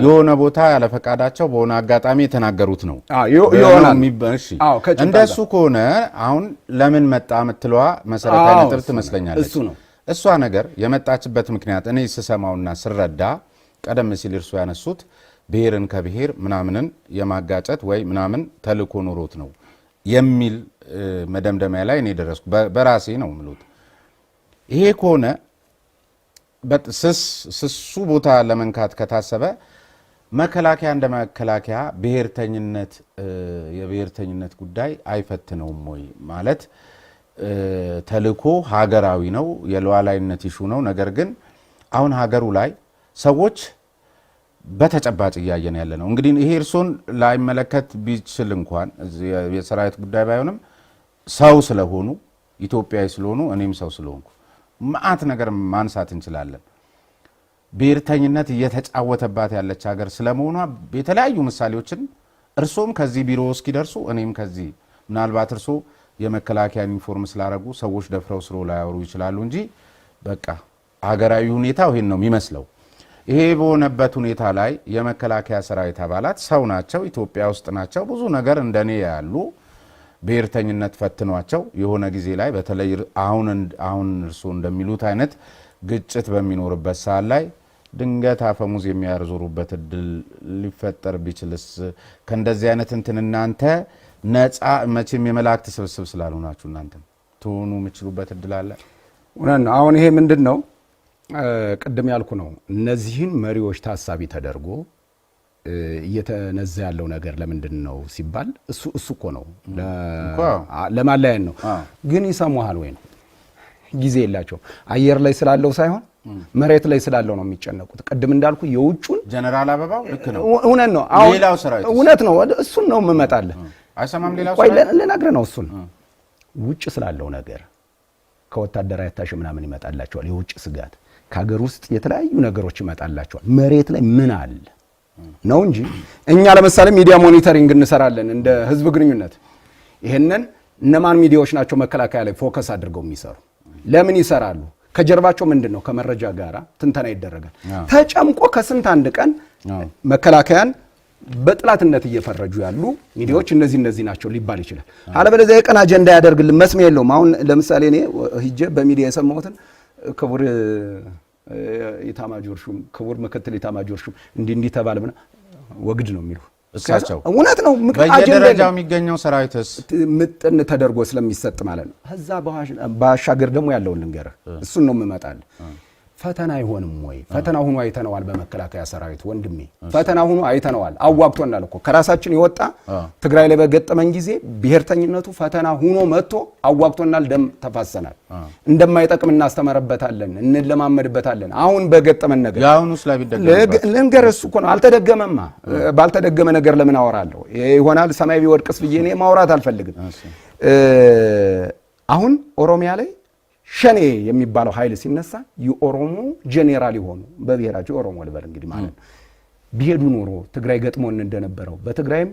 የሆነ ቦታ ያለ ፈቃዳቸው በሆነ አጋጣሚ የተናገሩት ነው ይሆናል። እንደሱ ከሆነ አሁን ለምን መጣ የምትለዋ መሰረታዊ ነጥብ ትመስለኛለች። እሷ ነገር የመጣችበት ምክንያት እኔ ስሰማውና ስረዳ ቀደም ሲል እርሱ ያነሱት ብሔርን ከብሔር ምናምንን የማጋጨት ወይ ምናምን ተልእኮ ኖሮት ነው የሚል መደምደሚያ ላይ እኔ ደረስኩ። በራሴ ነው ምሉት። ይሄ ከሆነ ስሱ ቦታ ለመንካት ከታሰበ መከላከያ እንደ መከላከያ የብሔርተኝነት ጉዳይ አይፈትነውም ወይ ማለት ተልእኮ ሀገራዊ ነው፣ የሉዓላዊነት ኢሹ ነው። ነገር ግን አሁን ሀገሩ ላይ ሰዎች በተጨባጭ እያየን ያለ ነው። እንግዲህ ይሄ እርሶን ላይመለከት ቢችል እንኳን የሰራዊት ጉዳይ ባይሆንም ሰው ስለሆኑ ኢትዮጵያዊ ስለሆኑ እኔም ሰው ስለሆንኩ ማአት ነገር ማንሳት እንችላለን። ብሔርተኝነት እየተጫወተባት ያለች ሀገር ስለመሆኗ የተለያዩ ምሳሌዎችን እርሶም ከዚህ ቢሮ እስኪደርሱ እኔም ከዚህ ምናልባት እርሶ የመከላከያ ዩኒፎርም ስላረጉ ሰዎች ደፍረው ስለ ላያወሩ ይችላሉ እንጂ በቃ ሀገራዊ ሁኔታው ይሄን ነው የሚመስለው። ይሄ በሆነበት ሁኔታ ላይ የመከላከያ ሰራዊት አባላት ሰው ናቸው፣ ኢትዮጵያ ውስጥ ናቸው። ብዙ ነገር እንደኔ ያሉ ብሔርተኝነት ፈትኗቸው የሆነ ጊዜ ላይ በተለይ አሁን እርሱ እንደሚሉት አይነት ግጭት በሚኖርበት ሰዓት ላይ ድንገት አፈሙዝ የሚያርዙሩበት እድል ሊፈጠር ቢችልስ? ከእንደዚህ አይነት እንትን እናንተ ነፃ መቼም የመላእክት ስብስብ ስላልሆናችሁ እናንተ ትሆኑ የምችሉበት እድል አለ? አሁን ይሄ ምንድን ነው ቅድም ያልኩ ነው። እነዚህን መሪዎች ታሳቢ ተደርጎ እየተነዛ ያለው ነገር ለምንድን ነው ሲባል እሱ እኮ ነው ለማለያን ነው። ግን ይሰሙሃል ወይ ነው? ጊዜ የላቸው። አየር ላይ ስላለው ሳይሆን መሬት ላይ ስላለው ነው የሚጨነቁት። ቅድም እንዳልኩ የውጩን ጀነራል አበባው ልክ ነው፣ እውነት ነው። ሌላው ሰራዊት እውነት ነው። እሱን ነው የምመጣልህ። አይሰማም። ሌላው ሰራዊት ልነግርህ ነው። እሱን ውጭ ስላለው ነገር ከወታደራዊ አታሽ ምናምን ይመጣላቸዋል የውጭ ስጋት፣ ከሀገር ውስጥ የተለያዩ ነገሮች ይመጣላቸዋል። መሬት ላይ ምን አለ ነው እንጂ እኛ ለምሳሌ ሚዲያ ሞኒተሪንግ እንሰራለን እንደ ህዝብ ግንኙነት። ይሄንን እነማን ሚዲያዎች ናቸው መከላከያ ላይ ፎከስ አድርገው የሚሰሩ? ለምን ይሰራሉ? ከጀርባቸው ምንድነው? ከመረጃ ጋራ ትንተና ይደረጋል። ተጨምቆ ከስንት አንድ ቀን መከላከያን በጥላትነት እየፈረጁ ያሉ ሚዲያዎች እነዚህ ናቸው ሊባል ይችላል። አለበለዚያ የቀን አጀንዳ ያደርግልን መስሚያ የለውም። አሁን ለምሳሌ እኔ ሂጄ በሚዲያ የሰማሁትን ክቡር ኢታማጆር ሹም ክቡር ምክትል ኢታማጆር ሹም እንዲህ ተባለ ብና ወግድ ነው የሚሉ እሳቸው እውነት ነው። በየደረጃው የሚገኘው ሰራዊትስ ምጥን ተደርጎ ስለሚሰጥ ማለት ነው። ከዛ ባሻገር ደግሞ ያለውን ልንገርህ፣ እሱን ነው የምመጣልህ። ፈተና አይሆንም ወይ? ፈተና ሆኖ አይተነዋል። በመከላከያ ሰራዊት ወንድሜ ፈተና ሆኖ አይተነዋል። አዋግቶናል እኮ ከራሳችን የወጣ ትግራይ ላይ በገጠመን ጊዜ ብሔርተኝነቱ ፈተና ሆኖ መጥቶ አዋግቶናል። ደም ተፋሰናል። እንደማይጠቅም እናስተምርበታለን፣ እንለማመድበታለን። አሁን በገጠመን ነገር ያሁኑስ ላይ ቢደገም ልንገርህ እኮ ነው። አልተደገመማ። ባልተደገመ ነገር ለምን አወራለሁ? ይሆናል ሰማይ ቢወድቅስ ብዬ እኔ ማውራት አልፈልግም። አሁን ኦሮሚያ ላይ ሸኔ የሚባለው ኃይል ሲነሳ የኦሮሞ ጄኔራል የሆኑ በብሔራቸው ኦሮሞ ልበል እንግዲህ ማለት ነው ቢሄዱ ኖሮ ትግራይ ገጥሞን እንደነበረው በትግራይም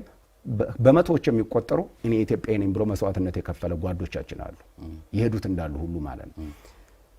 በመቶዎች የሚቆጠሩ እኔ ኢትዮጵያዊ ነኝ ብሎ መስዋዕትነት የከፈለ ጓዶቻችን አሉ ይሄዱት እንዳሉ ሁሉ ማለት ነው።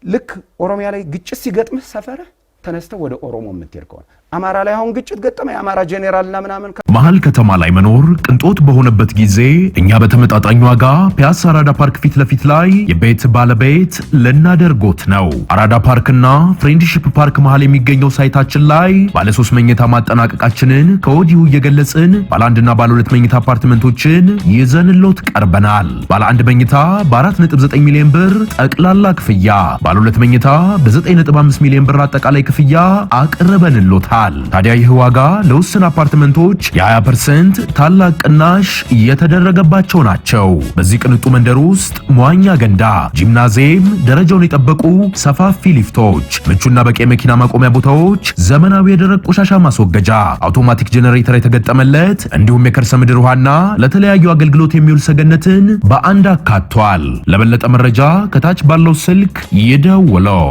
ልክ ኦሮሚያ ላይ ግጭት ሲገጥምህ ሰፈርህ ተነስተው ወደ ኦሮሞ የምትሄድ ከሆነ አማራ ላይ አሁን ግጭት ገጠመ የአማራ ጄኔራልና ምናምን መሀል ከተማ ላይ መኖር ቅንጦት በሆነበት ጊዜ እኛ በተመጣጣኝ ዋጋ ፒያሳ አራዳ ፓርክ ፊት ለፊት ላይ የቤት ባለቤት ልናደርጎት ነው። አራዳ ፓርክና ፍሬንድሺፕ ፓርክ መሀል የሚገኘው ሳይታችን ላይ ባለ 3 መኝታ ማጠናቀቃችንን ከወዲሁ እየገለጽን ባለ 1 እና ባለ 2 መኝታ አፓርትመንቶችን ይዘንሎት ቀርበናል። ባለ 1 መኝታ በ4.9 ሚሊዮን ብር ጠቅላላ ክፍያ፣ ባለ 2 መኝታ በ9.5 ሚሊዮን ብር አጠቃላይ ክፍያ አቅርበንሎታል። ታዲያ ይህ ዋጋ ለውስን አፓርትመንቶች የ20% ታላቅ ቅናሽ የተደረገባቸው ናቸው። በዚህ ቅንጡ መንደር ውስጥ መዋኛ ገንዳ፣ ጂምናዚየም፣ ደረጃውን የጠበቁ ሰፋፊ ሊፍቶች፣ ምቹና በቂ የመኪና ማቆሚያ ቦታዎች፣ ዘመናዊ የደረቅ ቆሻሻ ማስወገጃ፣ አውቶማቲክ ጄኔሬተር የተገጠመለት እንዲሁም የከርሰ ምድር ውሃና ለተለያዩ አገልግሎት የሚውል ሰገነትን በአንድ አካቷል። ለበለጠ መረጃ ከታች ባለው ስልክ ይደውለው።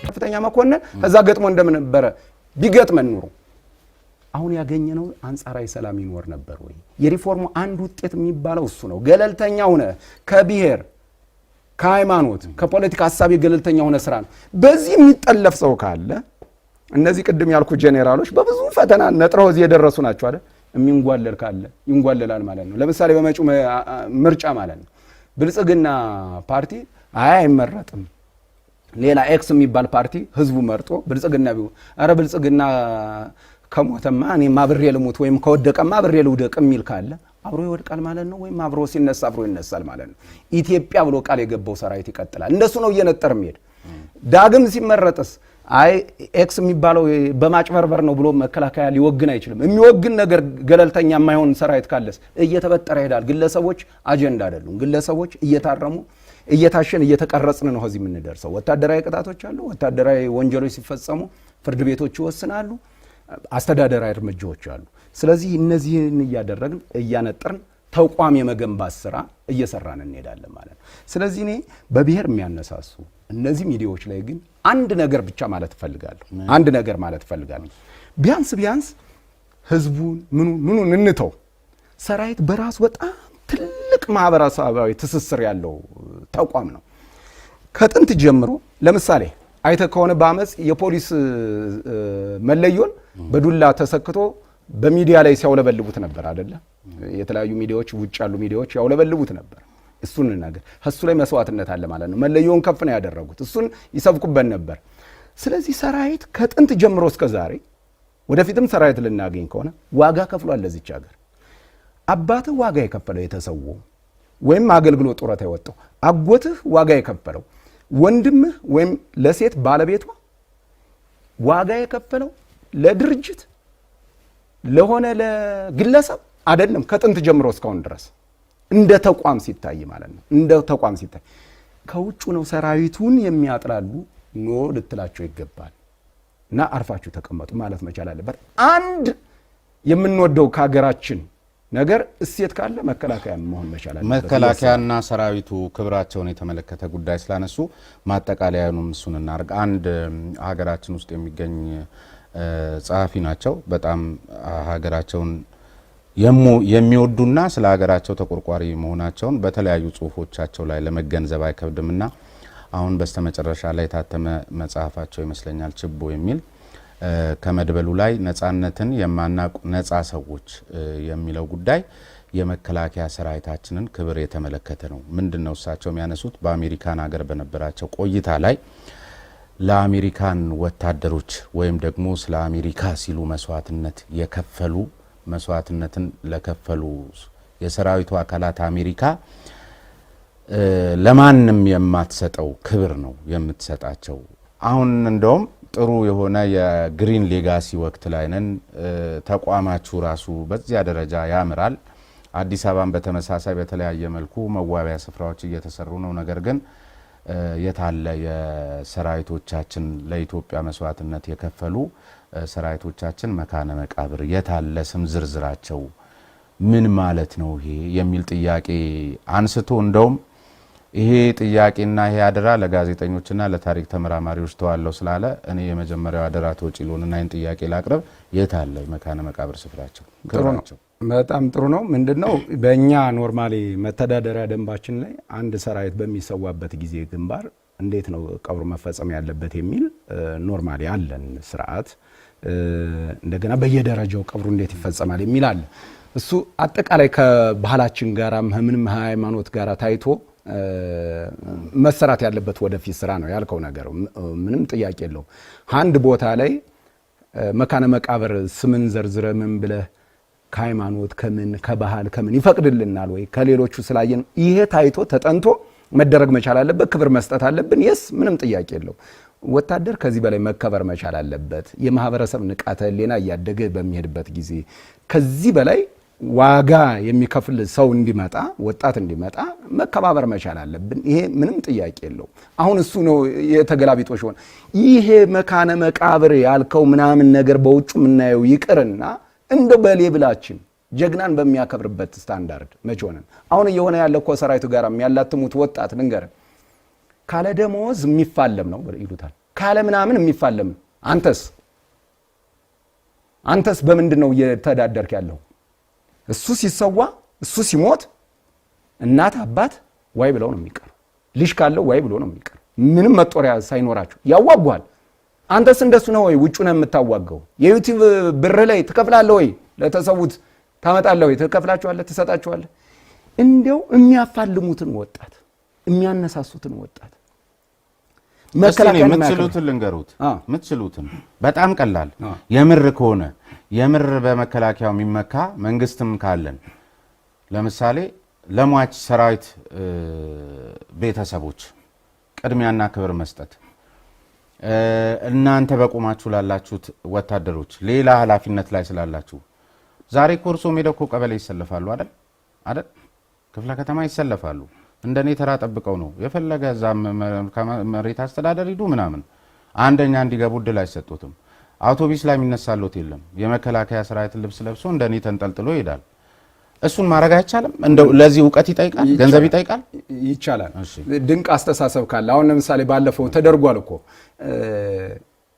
ከፍተኛ መኮንን እዛ ገጥሞ እንደነበረ ቢገጥመን ኑሮ አሁን ያገኘነው አንጻራዊ ሰላም ይኖር ነበር ወይ? የሪፎርሙ አንድ ውጤት የሚባለው እሱ ነው። ገለልተኛ ሆነ ከብሔር ከሃይማኖት ከፖለቲካ ሐሳብ ገለልተኛ ሆነ ስራ ነው። በዚህ የሚጠለፍ ሰው ካለ እነዚህ ቅድም ያልኩ ጄኔራሎች በብዙ ፈተና ነጥረው እዚህ የደረሱ ናቸው አይደል? የሚንጓለል ካለ ይንጓለላል ማለት ነው። ለምሳሌ በመጪው ምርጫ ማለት ነው ብልጽግና ፓርቲ አይመረጥም ሌላ ኤክስ የሚባል ፓርቲ ህዝቡ መርጦ ብልጽግና ቢሆን አረ ብልጽግና ከሞተማ እኔ ማብሬ ልሙት ወይም ከወደቀማ አብሬ ልውደቅ የሚል ካለ አብሮ ይወድቃል ማለት ነው። ወይም አብሮ ሲነሳ አብሮ ይነሳል ማለት ነው። ኢትዮጵያ ብሎ ቃል የገባው ሰራዊት ይቀጥላል። እንደሱ ነው እየነጠር የሚሄድ። ዳግም ሲመረጥስ አይ ኤክስ የሚባለው በማጭበርበር ነው ብሎ መከላከያ ሊወግን አይችልም። የሚወግን ነገር ገለልተኛ የማይሆን ሰራዊት ካለስ እየተበጠረ ይሄዳል። ግለሰቦች አጀንዳ አይደሉም። ግለሰቦች እየታረሙ እየታሸን እየተቀረጽን ነው እዚህ የምንደርሰው። ወታደራዊ ቅጣቶች አሉ። ወታደራዊ ወንጀሎች ሲፈጸሙ ፍርድ ቤቶች ይወስናሉ። አስተዳደራዊ እርምጃዎች አሉ። ስለዚህ እነዚህን እያደረግን እያነጠርን ተቋም የመገንባት ስራ እየሰራን እንሄዳለን ማለት ነው። ስለዚህ እኔ በብሔር የሚያነሳሱ እነዚህ ሚዲያዎች ላይ ግን አንድ ነገር ብቻ ማለት እፈልጋለሁ። አንድ ነገር ማለት እፈልጋለሁ። ቢያንስ ህዝቡን ምኑን እንተው። ሰራዊት በራሱ በጣም ትልቅ ማህበረሰባዊ ትስስር ያለው ተቋም ነው። ከጥንት ጀምሮ ለምሳሌ አይተ ከሆነ በአመጽ የፖሊስ መለዮን በዱላ ተሰክቶ በሚዲያ ላይ ሲያውለበልቡት ነበር አይደለ? የተለያዩ ሚዲያዎች ውጭ ያሉ ሚዲያዎች ያውለበልቡት ነበር። እሱን ነገር እሱ ላይ መስዋዕትነት አለ ማለት ነው። መለዮን ከፍ ነው ያደረጉት። እሱን ይሰብኩበት ነበር። ስለዚህ ሰራዊት ከጥንት ጀምሮ እስከ ዛሬ ወደፊትም ሰራዊት ልናገኝ ከሆነ ዋጋ ከፍሏል ለዚች ሀገር። አባትህ ዋጋ የከፈለው የተሰወው ወይም አገልግሎት ጡረታ የወጣው፣ አጎትህ ዋጋ የከፈለው፣ ወንድምህ ወይም ለሴት ባለቤቷ ዋጋ የከፈለው ለድርጅት ለሆነ ለግለሰብ አይደለም። ከጥንት ጀምሮ እስካሁን ድረስ እንደ ተቋም ሲታይ ማለት ነው። እንደ ተቋም ሲታይ ከውጭ ነው ሰራዊቱን የሚያጥላሉ ኖ ልትላቸው ይገባል እና አርፋችሁ ተቀመጡ ማለት መቻል አለበት። አንድ የምንወደው ከሀገራችን ነገር እሴት ካለ መከላከያ መሆን መቻል አለበት። መከላከያና ሰራዊቱ ክብራቸውን የተመለከተ ጉዳይ ስላነሱ ማጠቃለያኑም እሱን እናርግ። አንድ ሀገራችን ውስጥ የሚገኝ ጸሐፊ ናቸው። በጣም ሀገራቸውን የሚወዱና ስለ ሀገራቸው ተቆርቋሪ መሆናቸውን በተለያዩ ጽሁፎቻቸው ላይ ለመገንዘብ አይከብድምና አሁን በስተመጨረሻ ላይ የታተመ መጽሐፋቸው ይመስለኛል ችቦ የሚል ከመድበሉ ላይ ነጻነትን የማናውቅ ነጻ ሰዎች የሚለው ጉዳይ የመከላከያ ሰራዊታችንን ክብር የተመለከተ ነው። ምንድነው እሳቸው የሚያነሱት? በአሜሪካን ሀገር በነበራቸው ቆይታ ላይ ለአሜሪካን ወታደሮች ወይም ደግሞ ስለ አሜሪካ ሲሉ መስዋዕትነትን ለከፈሉ የሰራዊቱ አካላት አሜሪካ ለማንም የማትሰጠው ክብር ነው የምትሰጣቸው አሁን እንደውም ጥሩ የሆነ የግሪን ሌጋሲ ወቅት ላይ ነን። ተቋማችሁ ራሱ በዚያ ደረጃ ያምራል። አዲስ አበባን በተመሳሳይ በተለያየ መልኩ መዋቢያ ስፍራዎች እየተሰሩ ነው። ነገር ግን የታለ የሰራዊቶቻችን ለኢትዮጵያ መስዋዕትነት የከፈሉ ሰራዊቶቻችን መካነ መቃብር የታለ ስም ዝርዝራቸው ምን ማለት ነው ይሄ የሚል ጥያቄ አንስቶ እንደውም ይሄ ጥያቄና ይሄ አደራ ለጋዜጠኞችና ለታሪክ ተመራማሪዎች ተዋለው ስላለ እኔ የመጀመሪያው አደራ ተወጪሉንና ይሄን ጥያቄ ላቅርብ። የታለ መካነ መቃብር ስፍራቸው ክብራቸው? በጣም ጥሩ ነው። ምንድነው በእኛ ኖርማሊ መተዳደሪያ ደንባችን ላይ አንድ ሰራዊት በሚሰዋበት ጊዜ ግንባር እንዴት ነው ቀብሩ መፈጸም ያለበት የሚል ኖርማሊ አለን ስርዓት። እንደገና በየደረጃው ቀብሩ እንዴት ይፈጸማል የሚል አለ። እሱ አጠቃላይ ከባህላችን ጋራ ምንም ሃይማኖት ጋራ ታይቶ መሰራት ያለበት ወደፊት ስራ ነው ያልከው ነገር ምንም ጥያቄ የለውም። አንድ ቦታ ላይ መካነ መቃብር ስምን ዘርዝረ ምን ብለህ ከሃይማኖት ከምን ከባህል ከምን ይፈቅድልናል ወይ ከሌሎቹ ስላየን ይሄ ታይቶ ተጠንቶ መደረግ መቻል አለበት። ክብር መስጠት አለብን። የስ ምንም ጥያቄ የለው። ወታደር ከዚህ በላይ መከበር መቻል አለበት። የማህበረሰብ ንቃተ ህሊና እያደገ በሚሄድበት ጊዜ ከዚህ በላይ ዋጋ የሚከፍል ሰው እንዲመጣ ወጣት እንዲመጣ መከባበር መቻል አለብን። ይሄ ምንም ጥያቄ የለው። አሁን እሱ ነው የተገላቢጦሽ ሆነ። ይሄ መካነ መቃብር ያልከው ምናምን ነገር በውጭ የምናየው ይቅርና እንደ በሌብላችን ጀግናን በሚያከብርበት ስታንዳርድ መቼ ሆነን አሁን እየሆነ ያለ እኮ ሰራዊቱ ጋር የሚያላትሙት ወጣት ልንገር ካለ ደሞዝ የሚፋለም ነው ይሉታል። ካለ ምናምን የሚፋለም አንተስ በምንድነው እየተዳደርክ ያለው? እሱ ሲሰዋ እሱ ሲሞት እናት አባት ዋይ ብለው ነው የሚቀር። ልጅ ካለው ዋይ ብሎ ነው የሚቀር። ምንም መጦሪያ ሳይኖራቸው ያዋጓል። አንተስ እንደሱ ነው ወይ ውጭ ነው የምታዋጋው? የዩቲዩብ ብር ላይ ትከፍላለህ ወይ? ለተሰውት ታመጣለህ ወይ? ትከፍላቸዋለህ፣ ትሰጣቸዋለህ። እንደው የሚያፋልሙትን ወጣት የሚያነሳሱትን ወጣት መከላከያ የምትችሉትን ልንገሩት። የምትችሉትን በጣም ቀላል የምር ከሆነ የምር በመከላከያው የሚመካ መንግስትም ካለን ለምሳሌ ለሟች ሰራዊት ቤተሰቦች ቅድሚያና ክብር መስጠት፣ እናንተ በቁማችሁ ላላችሁት ወታደሮች ሌላ ኃላፊነት ላይ ስላላችሁ ዛሬ ኮርሶ ሜዳኮ ቀበሌ ይሰለፋሉ አይደል? ክፍለ ከተማ ይሰለፋሉ። እንደኔ ተራ ጠብቀው ነው የፈለገ ዛም መሬት አስተዳደር ሂዱ ምናምን አንደኛ እንዲገቡ እድል አይሰጡትም። አውቶቡስ ላይ የሚነሳሉት የለም። የመከላከያ ሰራዊት ልብስ ለብሶ እንደኔ ተንጠልጥሎ ይሄዳል። እሱን ማድረግ አይቻልም? እንደው ለዚህ ዕውቀት ይጠይቃል፣ ገንዘብ ይጠይቃል። ይቻላል። ድንቅ አስተሳሰብ ካለ አሁን ለምሳሌ ባለፈው ተደርጓል እኮ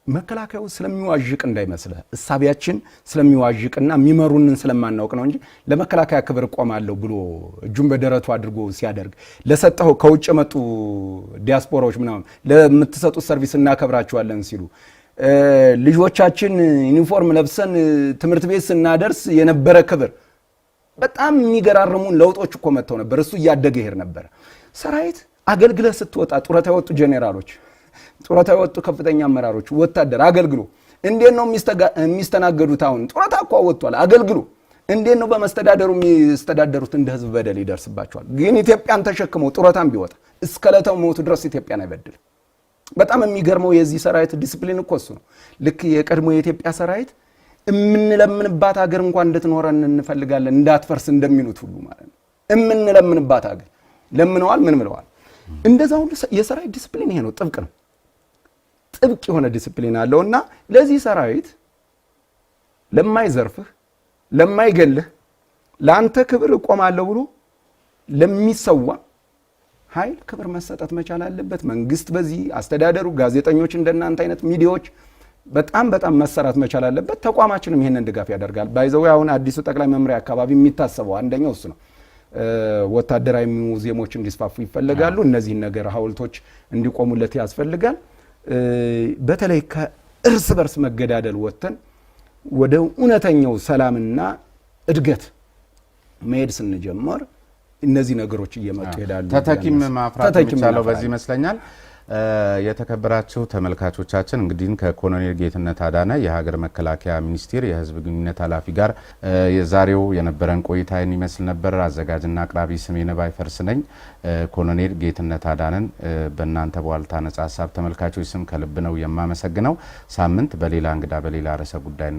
መከላከያው ስለሚዋዥቅ እንዳይመስልህ እሳቢያችን ስለሚዋዥቅና የሚመሩንን ስለማናውቅ ነው እንጂ ለመከላከያ ክብር ቆማለሁ ብሎ እጁን በደረቱ አድርጎ ሲያደርግ ለሰጠው ከውጭ መጡ ዲያስፖራዎች ምናምን ለምትሰጡት ሰርቪስ እናከብራቸዋለን ሲሉ ልጆቻችን ዩኒፎርም ለብሰን ትምህርት ቤት ስናደርስ የነበረ ክብር በጣም የሚገራርሙን ለውጦች እኮ መጥተው ነበር። እሱ እያደገ ይሄድ ነበር። ሰራዊት አገልግለ ስትወጣ ጡረታ የወጡ ጄኔራሎች፣ ጡረታ የወጡ ከፍተኛ አመራሮች ወታደር አገልግሎ እንዴት ነው የሚስተናገዱት? አሁን ጡረታ እኮ ወጥቷል። አገልግሎ እንዴት ነው በመስተዳደሩ የሚስተዳደሩት? እንደ ህዝብ በደል ይደርስባቸዋል። ግን ኢትዮጵያን ተሸክመው ጡረታም ቢወጣ እስከ ዕለተ ሞቱ ድረስ ኢትዮጵያን አይበድል። በጣም የሚገርመው የዚህ ሰራዊት ዲሲፕሊን እኮ እሱ ነው። ልክ የቀድሞ የኢትዮጵያ ሰራዊት እምንለምንባት ሀገር እንኳን እንድትኖረን እንፈልጋለን እንዳትፈርስ እንደሚሉት ሁሉ ማለት ነው። እምንለምንባት ሀገር ለምነዋል፣ ምን ብለዋል? እንደዛ ሁሉ የሰራዊት ዲሲፕሊን ይሄ ነው። ጥብቅ ነው። ጥብቅ የሆነ ዲሲፕሊን አለውና ለዚህ ሰራዊት ለማይዘርፍህ፣ ለማይገልህ፣ ለአንተ ክብር እቆማለሁ ብሎ ለሚሰዋ ኃይል ክብር መሰጠት መቻል አለበት። መንግስት በዚህ አስተዳደሩ፣ ጋዜጠኞች እንደናንተ አይነት ሚዲያዎች በጣም መሰራት መቻል አለበት። ተቋማችንም ይሄንን ድጋፍ ያደርጋል። ባይዘው አሁን አዲሱ ጠቅላይ መምሪያ አካባቢ የሚታሰበው አንደኛው እሱ ነው። ወታደራዊ ሙዚየሞች እንዲስፋፉ ይፈልጋሉ። እነዚህን ነገር ሐውልቶች እንዲቆሙለት ያስፈልጋል። በተለይ ከእርስ በርስ መገዳደል ወጥተን ወደ እውነተኛው ሰላምና እድገት መሄድ ስንጀምር እነዚህ ነገሮች እየመጡ ይሄዳሉ። ተተኪም ማፍራት የሚቻለው በዚህ ይመስለኛል። የተከበራችሁ ተመልካቾቻችን እንግዲህ ከኮሎኔል ጌትነት አዳነ የሀገር መከላከያ ሚኒስቴር የህዝብ ግንኙነት ኃላፊ ጋር የዛሬው የነበረን ቆይታ ይመስል ነበር። አዘጋጅና አቅራቢ ስሜነ ባይፈርስ ነኝ። ኮሎኔል ጌትነት አዳነን በእናንተ በዋልታ ነጻ ሀሳብ ተመልካቾች ስም ከልብ ነው የማመሰግነው። ሳምንት በሌላ እንግዳ በሌላ ርዕሰ ጉዳይ